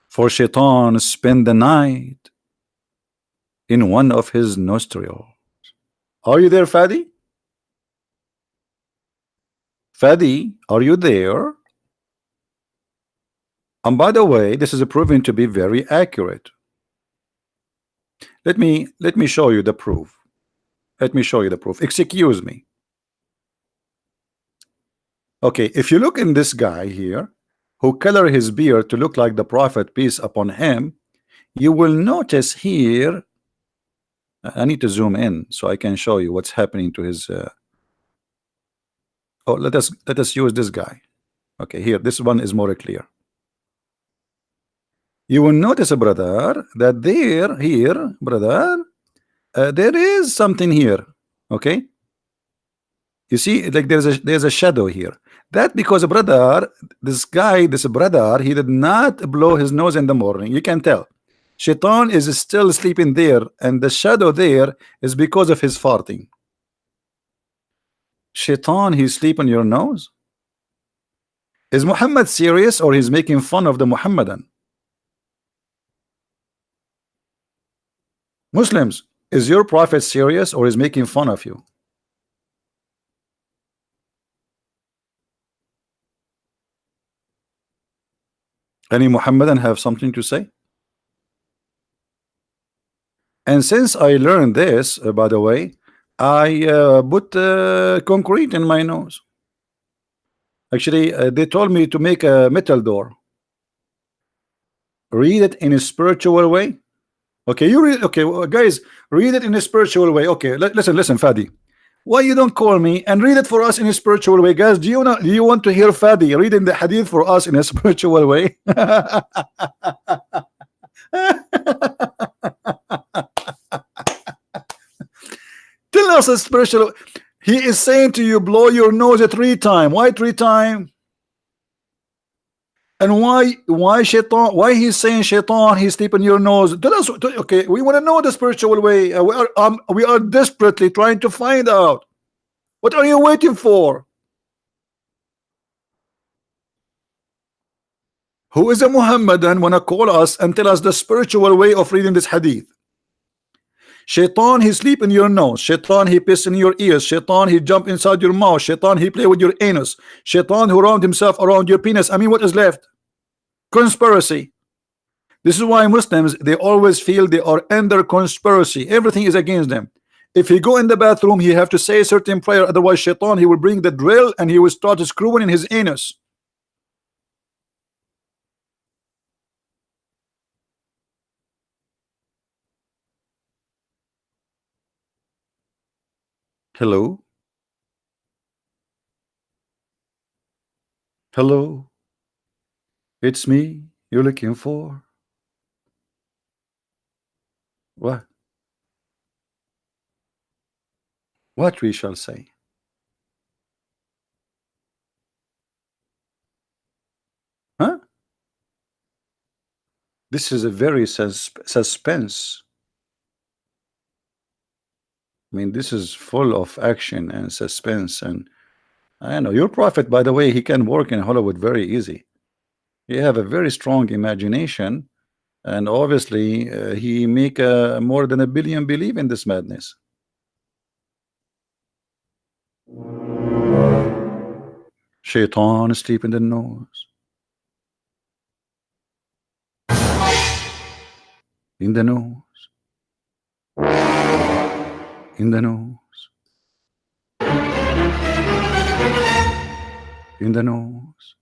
For shaitan spend the night in one of his nostrils. Are you there, Fadi? Fadi, are you there? And by the way, this is proven to be very accurate. Let me show you the proof. Let me show you the proof. Excuse me. Okay, if you look in this guy here, who color his beard to look like the Prophet, peace upon him, you will notice here. I need to zoom in so I can show you what's happening to his. Oh, let us use this guy. Okay, here, this one is more clear. You will notice, brother, that here, brother, there is something here. Okay, you see, like there's a shadow here. That because brother, this guy, this brother, he did not blow his nose in the morning. You can tell. Shaitan is still sleeping there, and the shadow there is because of his farting. Shaitan, he sleep on your nose. Is Muhammad serious or he's making fun of the Muhammadan? Muslims, is your prophet serious or is making fun of you? Any Muhammadan have something to say? And since I learned this, by the way, I put concrete in my nose. Actually, they told me to make a metal door. Read it in a spiritual way. Okay, you read. Okay, well, guys, read it in a spiritual way. Okay, listen, Fadi. Why you don't call me and read it for us in a spiritual way, guys? Do you want to hear Fadi reading the hadith for us in a spiritual way? Tell us a spiritual. He is saying to you, blow your nose at 3 times. Why 3 times? And why shaitan? Why he's saying shaitan? He's sleeping your nose. Tell us. Okay, we want to know the spiritual way. We are desperately trying to find out. What are you waiting for? Who is a Muhammadan wanna call us and tell us the spiritual way of reading this hadith? Shaitan, he sleep in your nose. Shaitan, he piss in your ears. Shaitan, he jump inside your mouth. Shaitan, he play with your anus. Shaitan, who round himself around your penis. I mean, what is left? Conspiracy. This is why Muslims, they always feel they are under conspiracy. Everything is against them. If he go in the bathroom, he have to say a certain prayer. Otherwise, Shaitan, he will bring the drill and he will start screwing in his anus. Hello? Hello? It's me, You're looking for what? What we shall say? Huh? This is a very suspense. I mean, this is full of action and suspense. And I know your prophet, by the way, he can work in Hollywood very easy. He have a very strong imagination, and obviously he make more than 1 billion believe in this madness. Shaitan asleep in the nose. In the nose. In the nose. In the nose.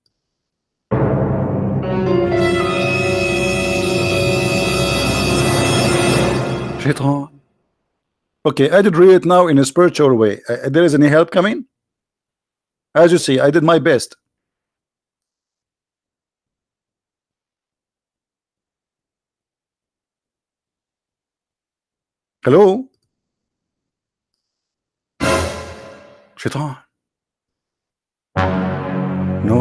Shaitan. Okay, I did read it now in a spiritual way. There is any help coming? As you see, I did my best. Hello? Shaitan. No.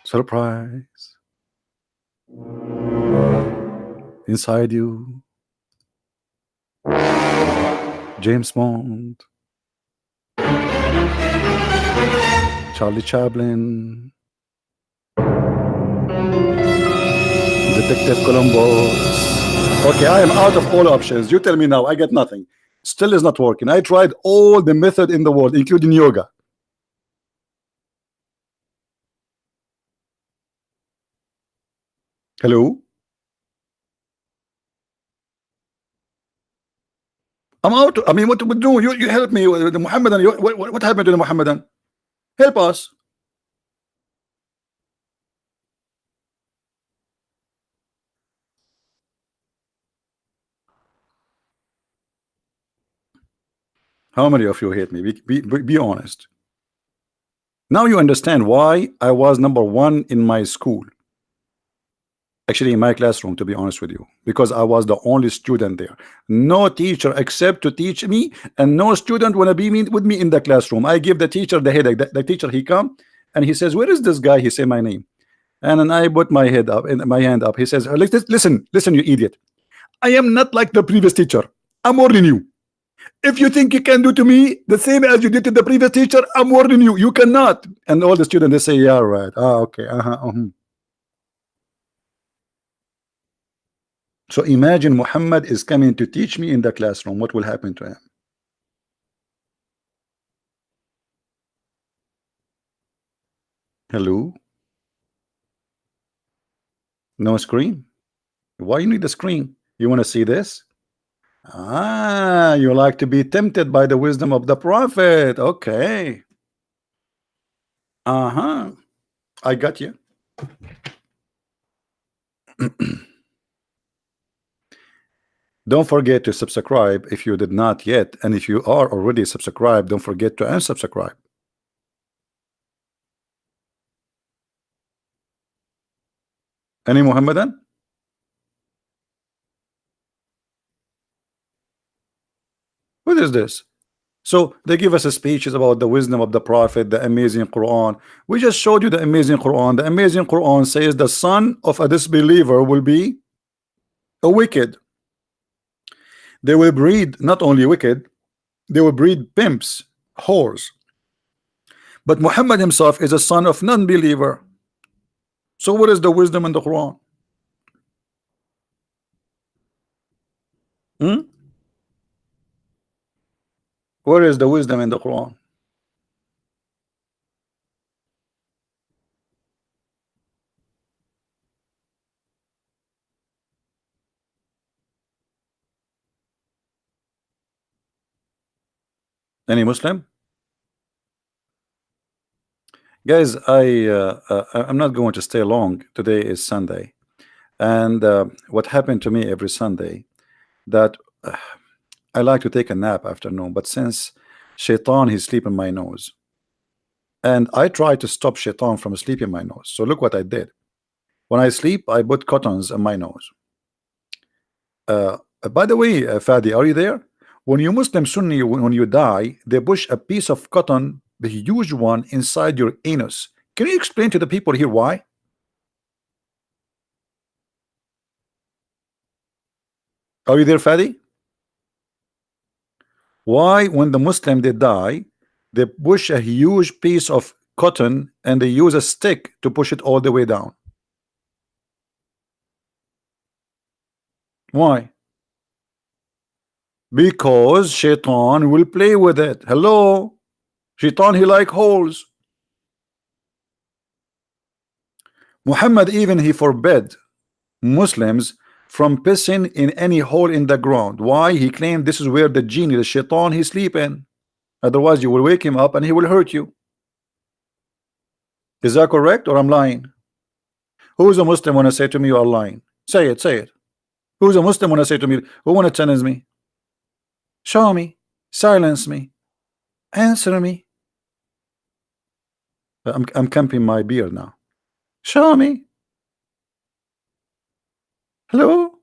Surprise. Inside you. James Bond. Charlie Chaplin. Detective Columbo. Okay, I am out of all options. You tell me now. I get nothing. Still is not working. I tried all the method in the world, including yoga. Hello? I'm out. I mean, what to do? You help me. The Muhammadan. What happened to the Muhammadan? Help us. How many of you hate me? Be honest. Now you understand why I was #1 in my school. Actually, in my classroom, to be honest with you, because I was the only student there. No teacher except to teach me, and no student wanna be with me in the classroom. I give the teacher the headache. The teacher, he come and he says, "Where is this guy?" He say my name, and then I put my head up and my hand up. He says, listen, you idiot. I am not like the previous teacher. I'm more than you. If you think you can do to me the same as you did to the previous teacher, I'm more than you. You cannot. And all the students, they say, yeah, right. Ah, okay. So imagine Muhammad is coming to teach me in the classroom. What will happen to him? Hello? No screen? Why you need a screen? You want to see this? Ah, you like to be tempted by the wisdom of the prophet. Okay. Uh-huh. I got you. Don't forget to subscribe if you did not yet, and if you are already subscribed, don't forget to unsubscribe. Any Muhammadan? What is this? So they give us a speeches about the wisdom of the prophet, the amazing Quran. We just showed you the amazing Quran. The amazing Quran says the son of a disbeliever will be a wicked. They will breed not only wicked, they will breed pimps, whores. But Muhammad himself is a son of non-believer. So what is the wisdom in the Quran? Hmm? Where is the wisdom in the Quran? Any Muslim? Guys, I'm not going to stay long. Today is Sunday, and what happened to me every Sunday that I like to take a nap afternoon, but since Shaitan he's sleeping my nose, and I try to stop shaitan from sleeping my nose. So look what I did. When I sleep, I put cottons in my nose. By the way, Fadi, are you there? When you Muslim Sunni, when you die, they push a piece of cotton, the huge one, inside your anus. Can you explain to the people here why? Are you there, Fadi? Why, when the Muslim they die, they push a huge piece of cotton and they use a stick to push it all the way down? Why? Because shaitan will play with it. Hello, shaitan, he like holes. Muhammad even he forbid Muslims from pissing in any hole in the ground. Why? He claimed this is where the genie, the shaitan, he sleep in. Otherwise you will wake him up and he will hurt you. Is that correct or I'm lying? Who is a Muslim when I say to me you are lying? Say it, say it. Who's a Muslim when I say to me, who want to challenge me? Show me, silence me, answer me. I'm camping my beard now. Show me. Hello?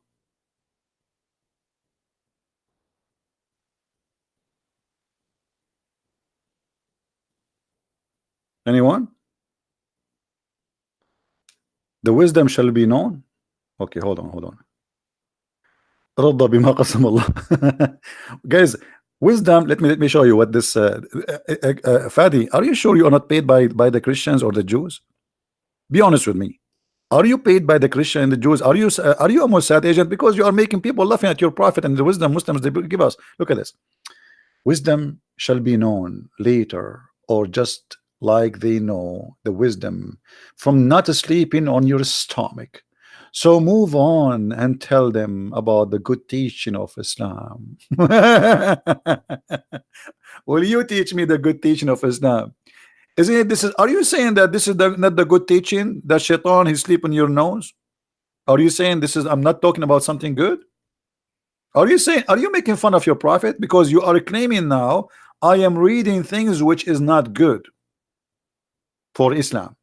Anyone? The wisdom shall be known. Okay, hold on, hold on. رضى بما قسم الله. Guys, wisdom, let me show you what this Fadi, are you sure you are not paid by the Christians or the Jews? Be honest with me. Are you paid by the Christian and the Jews? Are you a Mossad agent? Because you are making people laughing at your prophet and the wisdom Muslims they give us. Look at this. Wisdom shall be known later, or just like they know the wisdom from not sleeping on your stomach. So move on and tell them about the good teaching of Islam. Will you teach me the good teaching of Islam? Isn't it? This is. Are you saying that this is not the good teaching? That shaitan he sleep on your nose? Are you saying this is? I'm not talking about something good. Are you saying? Are you making fun of your prophet because you are claiming now I am reading things which is not good for Islam?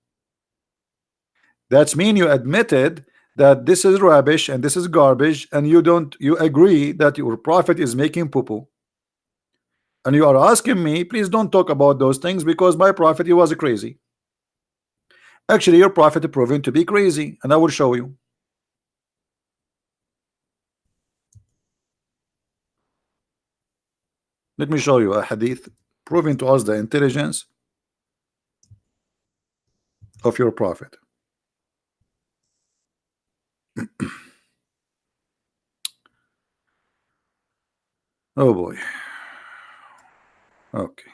That's mean you admitted that this is rubbish and this is garbage, and you agree that your prophet is making poo-poo. And you are asking me, please don't talk about those things because my prophet he was crazy. Actually, your prophet is proven to be crazy, and I will show you. Let me show you a hadith proving to us the intelligence of your prophet. Oh boy. Okay.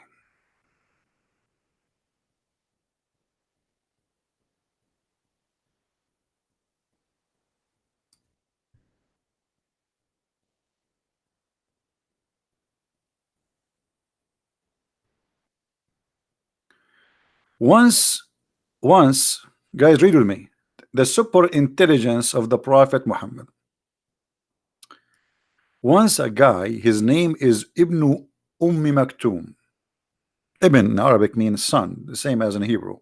Once, guys, read with me. The super intelligence of the Prophet Muhammad. Once a guy, his name is Ibn Maktoum. Ibn in Arabic means son, the same as in Hebrew.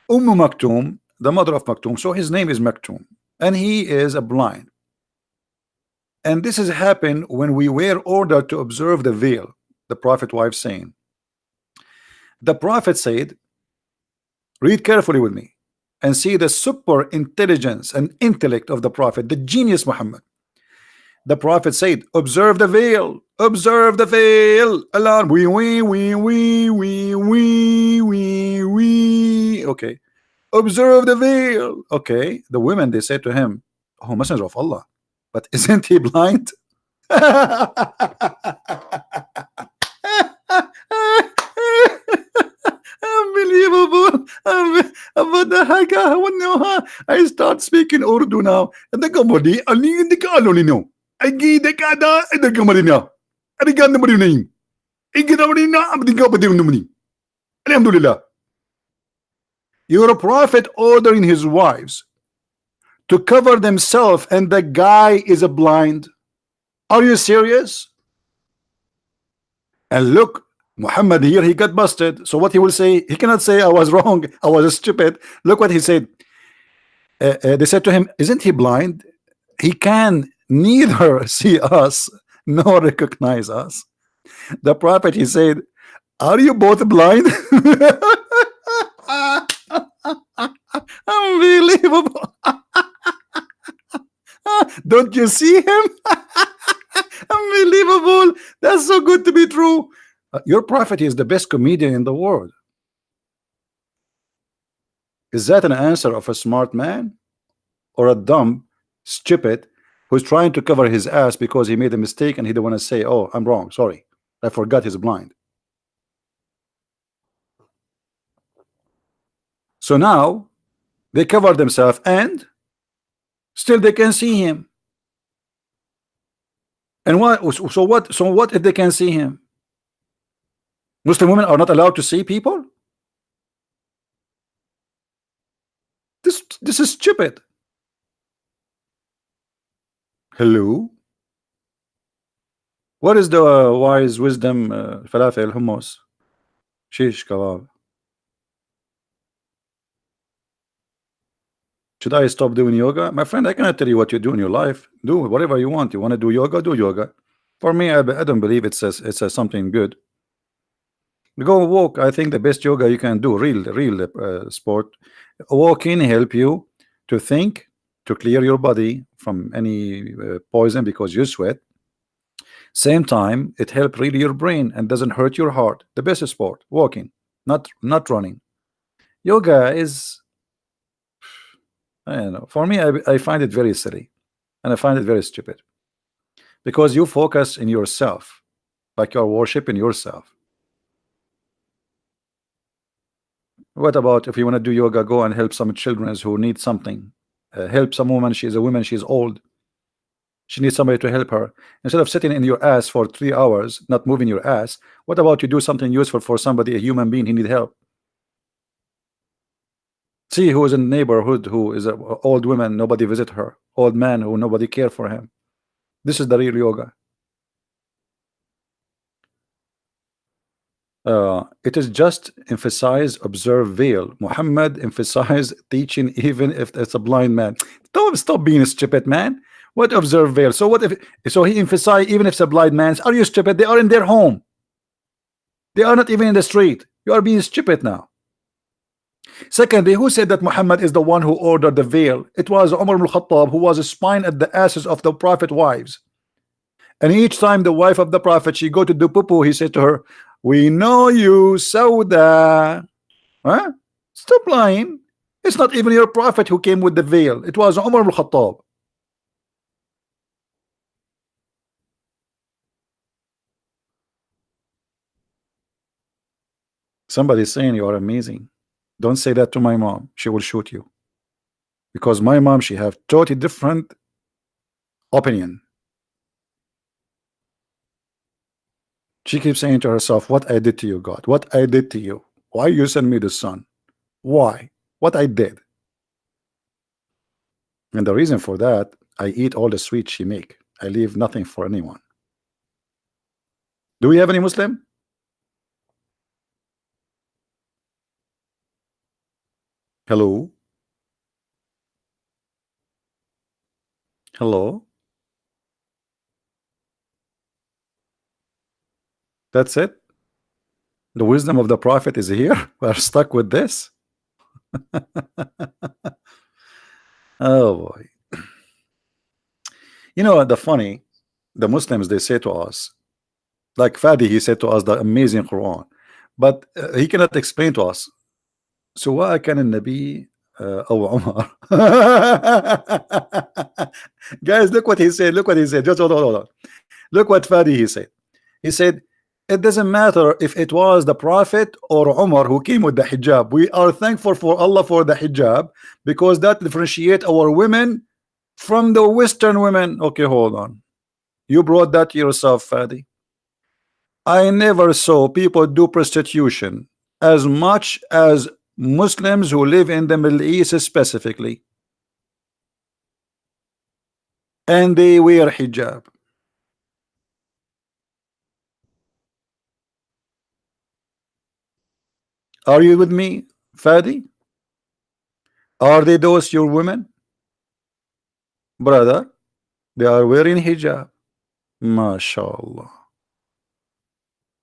Maktoum, the mother of Maktoum, so his name is Maktoum, and he is a blind. And this has happened when we were ordered to observe the veil. The Prophet wife saying, the Prophet said, read carefully with me and see the super intelligence and intellect of the Prophet, the genius Muhammad. The Prophet said, observe the veil, observe the veil. Alarm, we. Okay, observe the veil. Okay, the women they said to him, oh messenger of Allah, but isn't he blind? Unbelievable. I start speaking Urdu now. Alhamdulillah. You're a prophet ordering his wives to cover themselves, and the guy is a blind. Are you serious? And look Muhammad here, he got busted. So what he will say? He cannot say I was wrong, I was stupid. Look what he said. They said to him, isn't he blind? He can neither see us nor recognize us. The prophet, he said, are you both blind? Unbelievable. Don't you see him? Unbelievable. That's so good to be true. Your prophet is the best comedian in the world. Is that an answer of a smart man or a dumb, stupid who's trying to cover his ass because he made a mistake and he don't want to say, oh, I'm wrong, sorry, I forgot he's blind? So now they cover themselves and still they can see him. And what? So what? So what if they can see him? Muslim women are not allowed to see people. This is stupid. Hello. What is the wise wisdom? Falafel, hummus, shish kebab. Should I stop doing yoga? My friend, I cannot tell you what you do in your life. Do whatever you want. You want to do yoga, do yoga. For me, I don't believe it's something good. Go walk. I think the best yoga you can do, real sport. Walking help you to think, to clear your body from any poison because you sweat. Same time, it help really your brain and doesn't hurt your heart. The best sport, walking, not running. Yoga is, I don't know. For me, I find it very silly, and I find it very stupid because you focus in yourself, like you're worshiping yourself. What about if you want to do yoga, go and help some children who need something, help some woman, she's a woman, she's old, she needs somebody to help her. Instead of sitting in your ass for 3 hours not moving your ass, what about you do something useful for somebody, a human being, he need help? See who is in the neighborhood who is an old woman, nobody visit her, old man who nobody care for him. This is the real yoga. It is just emphasize, observe, veil. Muhammad emphasize teaching even if it's a blind man. Don't stop being a stupid, man. What observe, veil? So what if? So he emphasize even if it's a blind man. Are you stupid? They are in their home. They are not even in the street. You are being stupid now. Secondly, who said that Muhammad is the one who ordered the veil? It was Umar ibn Khattab, who was a spine at the asses of the Prophet wives. And each time the wife of the Prophet, she go to do poo-poo, he said to her, we know you, Sauda. Huh? Stop lying. It's not even your Prophet who came with the veil. It was Umar ibn Khattab. Somebody saying you are amazing. Don't say that to my mom. She will shoot you. Because my mom, she have totally different opinion. She keeps saying to herself, what I did to you, God? What I did to you? Why you send me the son? Why? What I did? And the reason for that, I eat all the sweets she make. I leave nothing for anyone. Do we have any Muslim? Hello? Hello? That's it? The wisdom of the Prophet is here? We're stuck with this? Oh boy. You know, the Muslims, they say to us, like Fadi, he said to us the amazing Quran, but he cannot explain to us. سواء كان النبي أو عمر. Guys, look what he said. Look what he said. Just hold on. Look what Fadi he said. He said, it doesn't matter if it was the Prophet or Umar who came with the hijab. We are thankful for Allah for the hijab because that differentiate our women from the Western women. Okay, hold on. You brought that yourself, Fadi. I never saw people do prostitution as much as Muslims who live in the Middle East specifically, and they wear hijab. Are you with me, Fadi? Are they those your women? Brother, they are wearing hijab. MashaAllah.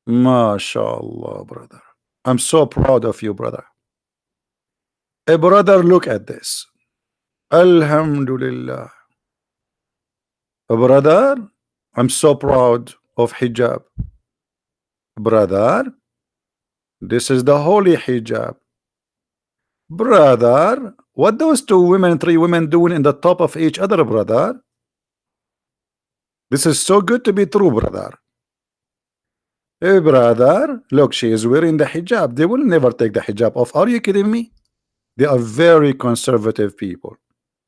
MashaAllah, brother. I'm so proud of you, brother. A brother, look at this. Alhamdulillah. Brother, I'm so proud of hijab. Brother, this is the holy hijab. Brother, what those two women, three women doing in the top of each other, brother? This is so good to be true, brother. Hey, brother, look, she is wearing the hijab. They will never take the hijab off. Are you kidding me? They are very conservative people.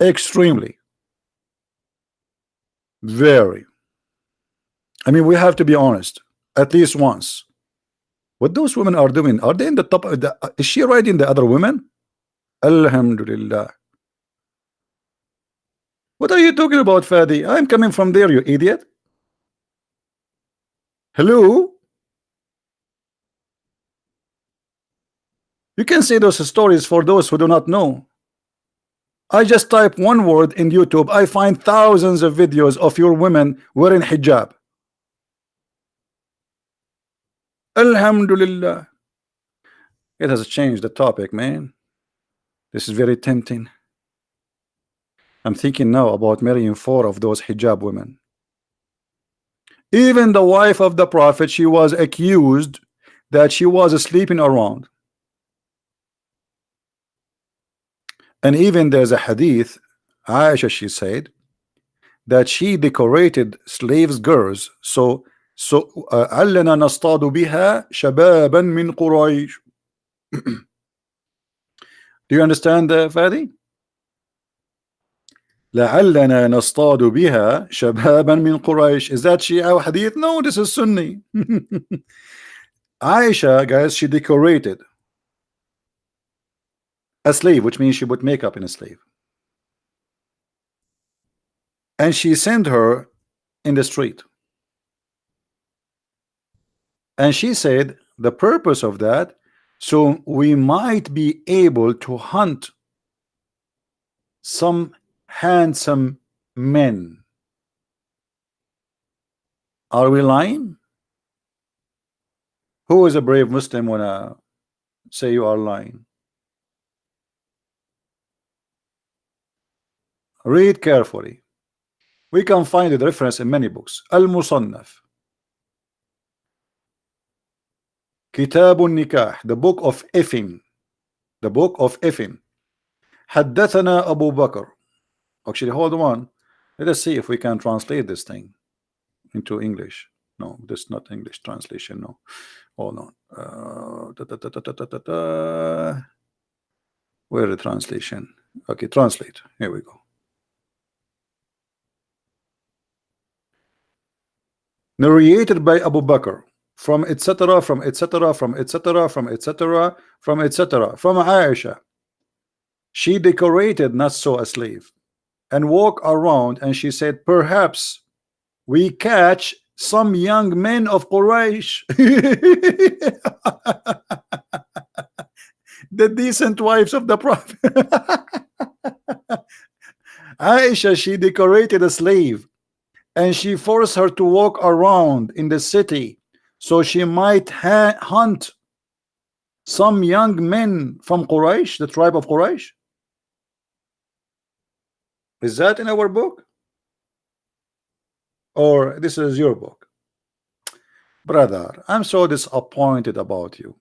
Extremely. Very. I mean, we have to be honest. At least once. What those women are doing, are they in the top of the, is she riding the other women? Alhamdulillah. What are you talking about, Fadi? I'm coming from there, you idiot. Hello? You can say those stories for those who do not know. I just type one word in YouTube, I find thousands of videos of your women wearing hijab. Alhamdulillah. It has changed the topic, man. This is very tempting. I'm thinking now about marrying 4 of those hijab women. Even the wife of the Prophet, she was accused that she was sleeping around. And even there's a hadith, Aisha, she said that she decorated slaves girls so علنا نصطاد بها شبابا من قريش. Do you understand, Fadi? لعلنا نصطاد بها شبابا من قريش. Is that Shia or hadith? No, this is Sunni. Aisha, guys, she decorated a slave, which means she put makeup in a slave, and she sent her in the street, and she said the purpose of that, so we might be able to hunt some handsome men. Are we lying? Who is a brave Muslim when I say you are lying? Read carefully. We can find the reference in many books. Al-Musannaf, Kitab al-Nikah, the book of effing. The book of effing. حدثنا Abu Bakr. Actually, hold on. Let us see if we can translate this thing into English. No, this is not English translation. No, hold on. Where the translation? Okay, translate. Here we go. Narrated by Abu Bakr from etc. from etc. from etc. from etc. from etc. from Aisha. She decorated not so a slave and walk around, and she said, perhaps we catch some young men of Quraysh. The decent wives of the Prophet. Aisha, she decorated a slave and she forced her to walk around in the city so she might hunt some young men from Quraysh, the tribe of Quraysh. Is that in our book? Or this is your book? Brother, I'm so disappointed about you.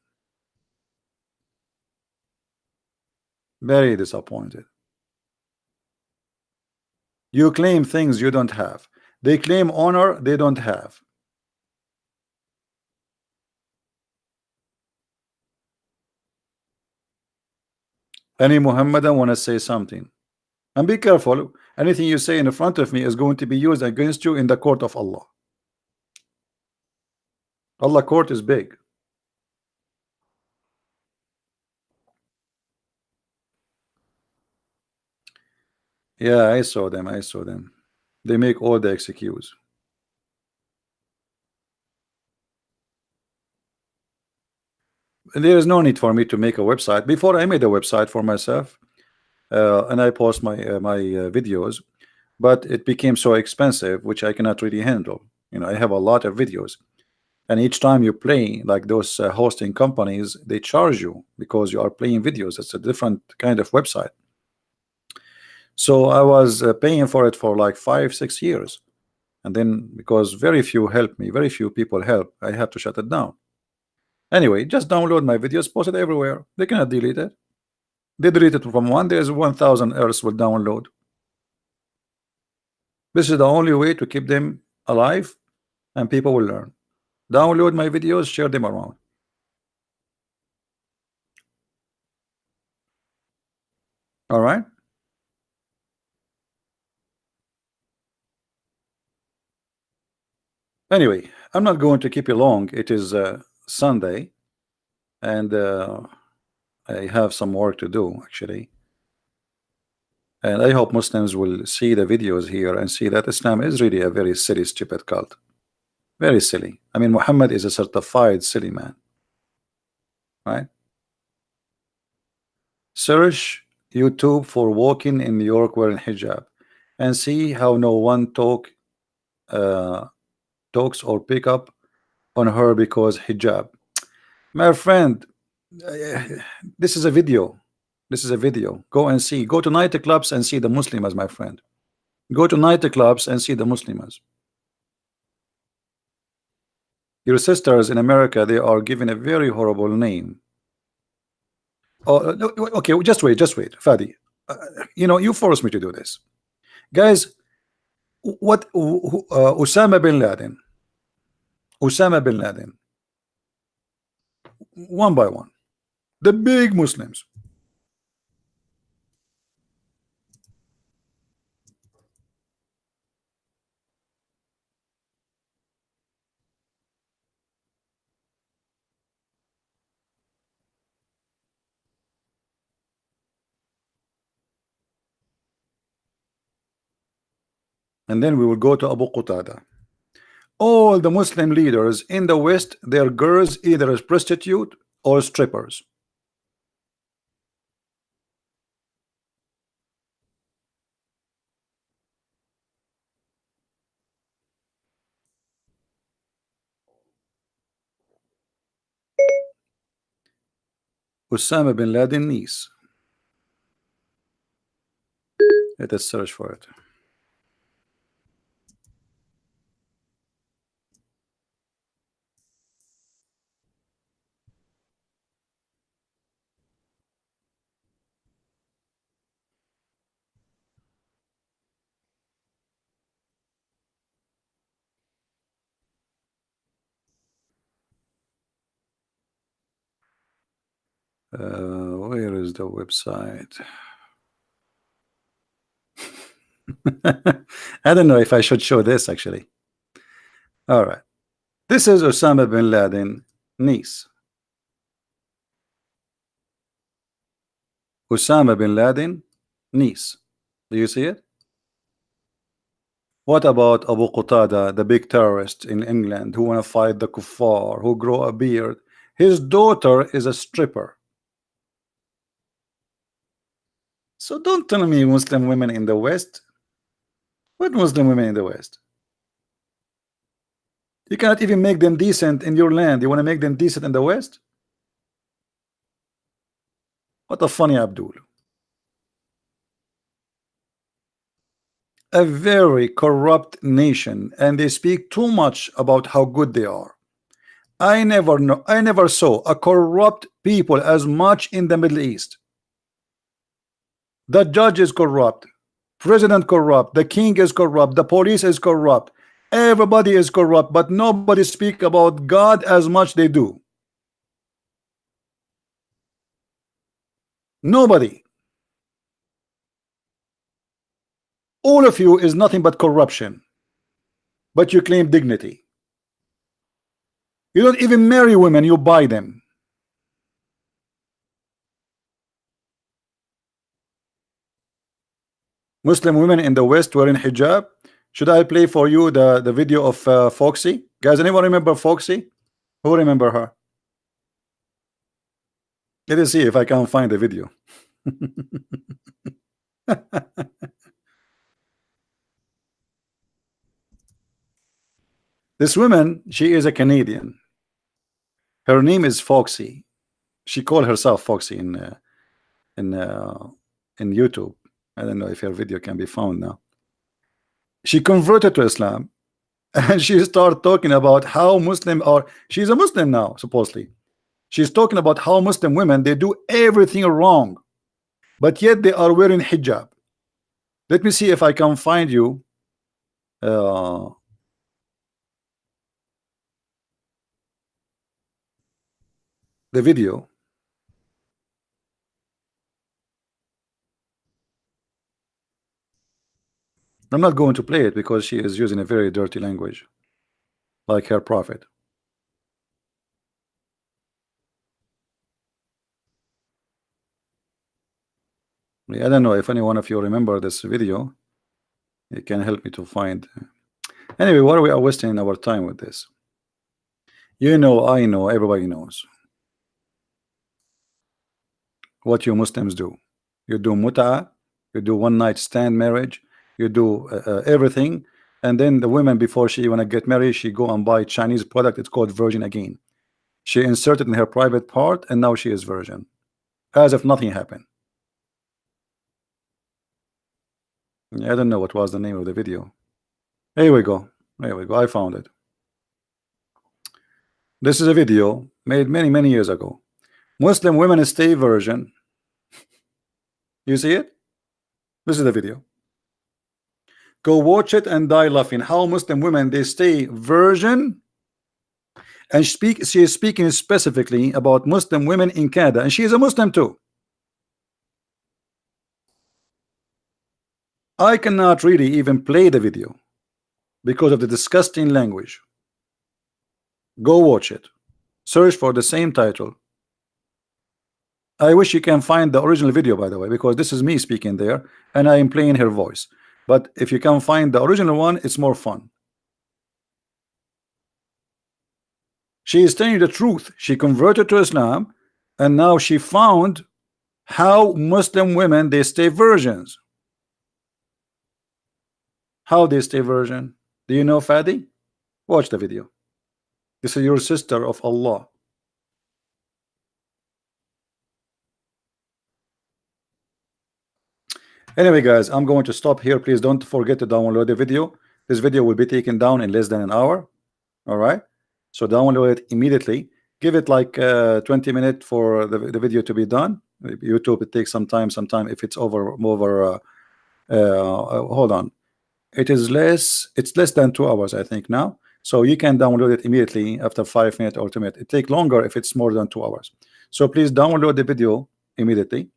Very disappointed. You claim things you don't have. They claim honor they don't have. Any Muhammadan want to say something? And be careful, anything you say in front of me is going to be used against you in the court of Allah. Allah court is big. Yeah, I saw them. I saw them. They make all the excuse. there is no need for me to make a website. Before I made a website for myself, and I post my videos, but it became so expensive, which I cannot really handle. I have a lot of videos, and each time you play, like those hosting companies, they charge you because you are playing videos. It's a different kind of website. So I was paying for it for like 5 6 years, and then because very few help me, very few people help, I have to shut it down. Anyway, just download my videos, post it everywhere. They cannot delete it. They delete it from one, there's 1,000 else will download. This is the only way to keep them alive, and people will learn. Download my videos, share them around. All right. Anyway, I'm not going to keep you long. It is Sunday, and I have some work to do actually. And I hope Muslims will see the videos here and see that Islam is really a very silly, stupid cult. Very silly. I mean, Muhammad is a certified silly man, right? Search YouTube for walking in New York wearing hijab, and see how no one talks or pick up on her because hijab. My friend, this is a video. This is a video. Go and see. Go to nightclubs and see the Muslims, my friend. Go to nightclubs and see the Muslims. Your sisters in America, they are given a very horrible name. Oh, no, okay, just wait, Fadi. You forced me to do this, guys. What Osama bin Laden? Osama bin Laden. One by one, the big Muslims. And then we will go to Abu Qatada. All the Muslim leaders in the West, their girls either as prostitute or strippers. Osama bin Laden niece. Let us search for it. Where is the website? I don't know if I should show this actually. All right. This is Osama bin Laden niece. Osama bin Laden niece. Do you see it? What about Abu Qatada, the big terrorist in England who want to fight the kuffar, who grow a beard? His daughter is a stripper. So don't tell me Muslim women in the West. What Muslim women in the West? You cannot even make them decent in your land. You want to make them decent in the West? What a funny Abdul. A very corrupt nation, and they speak too much about how good they are. I never saw a corrupt people as much in the Middle East. The judge is corrupt, president corrupt, the king is corrupt, the police is corrupt, everybody is corrupt, but nobody speak about God as much they do. Nobody. All of you is nothing but corruption, but you claim dignity. You don't even marry women, you buy them. Muslim women in the West wearing hijab. Should I play for you the video of Foxy? Guys, anyone remember Foxy? Who remember her? Let us see if I can find the video. This woman, she is a Canadian. Her name is Foxy. She called herself Foxy in uh, in YouTube. I don't know if her video can be found now. She converted to Islam, and she started talking about how Muslim are. She's a Muslim now, supposedly. She's talking about how Muslim women, they do everything wrong, but yet they are wearing hijab. Let me see if I can find you the video. I'm not going to play it because she is using a very dirty language, like her prophet. I don't know if any one of you remember this video. It can help me to find. Anyway, why are we wasting our time with this? You know, I know, everybody knows what you Muslims do. You do mut'a, you do one night stand marriage, you do everything, and then the women, before she wanna get married, she go and buy Chinese product. It's called virgin again. She inserted in her private part, and now she is virgin, as if nothing happened. I don't know what was the name of the video. Here we go. There we go. I found it. This is a video made many years ago. Muslim women stay virgin. You see it? This is the video. Go watch it and die laughing. How Muslim women, they stay virgin. And she is speaking specifically about Muslim women in Canada, and she is a Muslim too. I cannot really even play the video because of the disgusting language. Go watch it. Search for the same title. I wish you can find the original video, by the way, because this is me speaking there and I am playing her voice. But if you can find the original one, it's more fun. She is telling you the truth. She converted to Islam, and now she found how Muslim women, they stay virgins. How they stay virgin? Do you know, Fadi? Watch the video. This is your sister of Allah. Anyway, guys, I'm going to stop here. Please don't forget to download the video. This video will be taken down in less than an hour. All right, so download it immediately. Give it like 20 minutes for the video to be done. YouTube, it takes some time. If it's over hold on, it's less than 2 hours, I think now. So you can download it immediately after 5 minutes or 2 minutes. It takes longer if it's more than 2 hours. So please download the video immediately.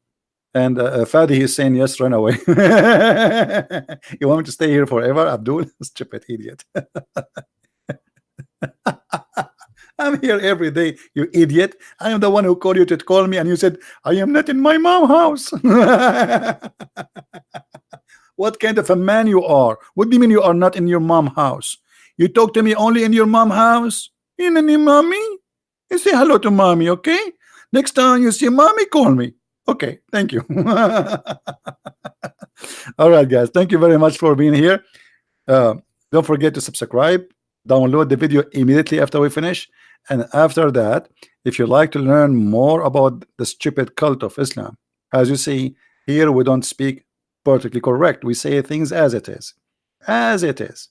And Fadi is saying yes, run away. You want me to stay here forever, Abdul? Stupid idiot. I'm here every day, you idiot. I am the one who called you to call me, and you said I am not in my mom's house. What kind of a man you are? What do you mean you are not in your mom's house? You talk to me only in your mom's house? In any mommy? You say hello to mommy, okay? Next time you see mommy, call me. Okay, thank you. All right, guys, thank you very much for being here. Don't forget to subscribe. Download the video immediately after we finish. And after that, if you like to learn more about the stupid cult of Islam, as you see here, we don't speak perfectly correct. We say things as it is. As it is.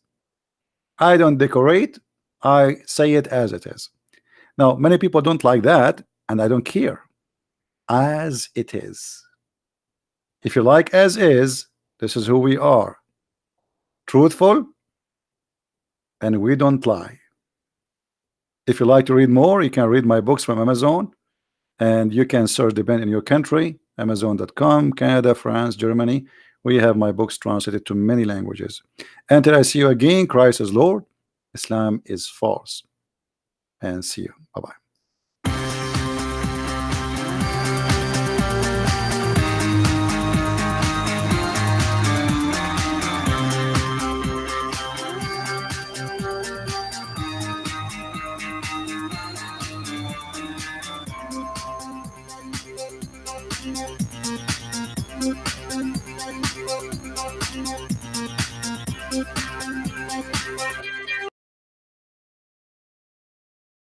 I don't decorate. I say it as it is. Now, many people don't like that, and I don't care. As it is. If you like as is, this is who we are. Truthful, and we don't lie. If you like to read more, you can read my books from Amazon, and you can search the band in your country, Amazon.com, Canada, France, Germany. We have my books translated to many languages. Until I see you again, Christ is Lord, Islam is false. And see you. Bye-bye.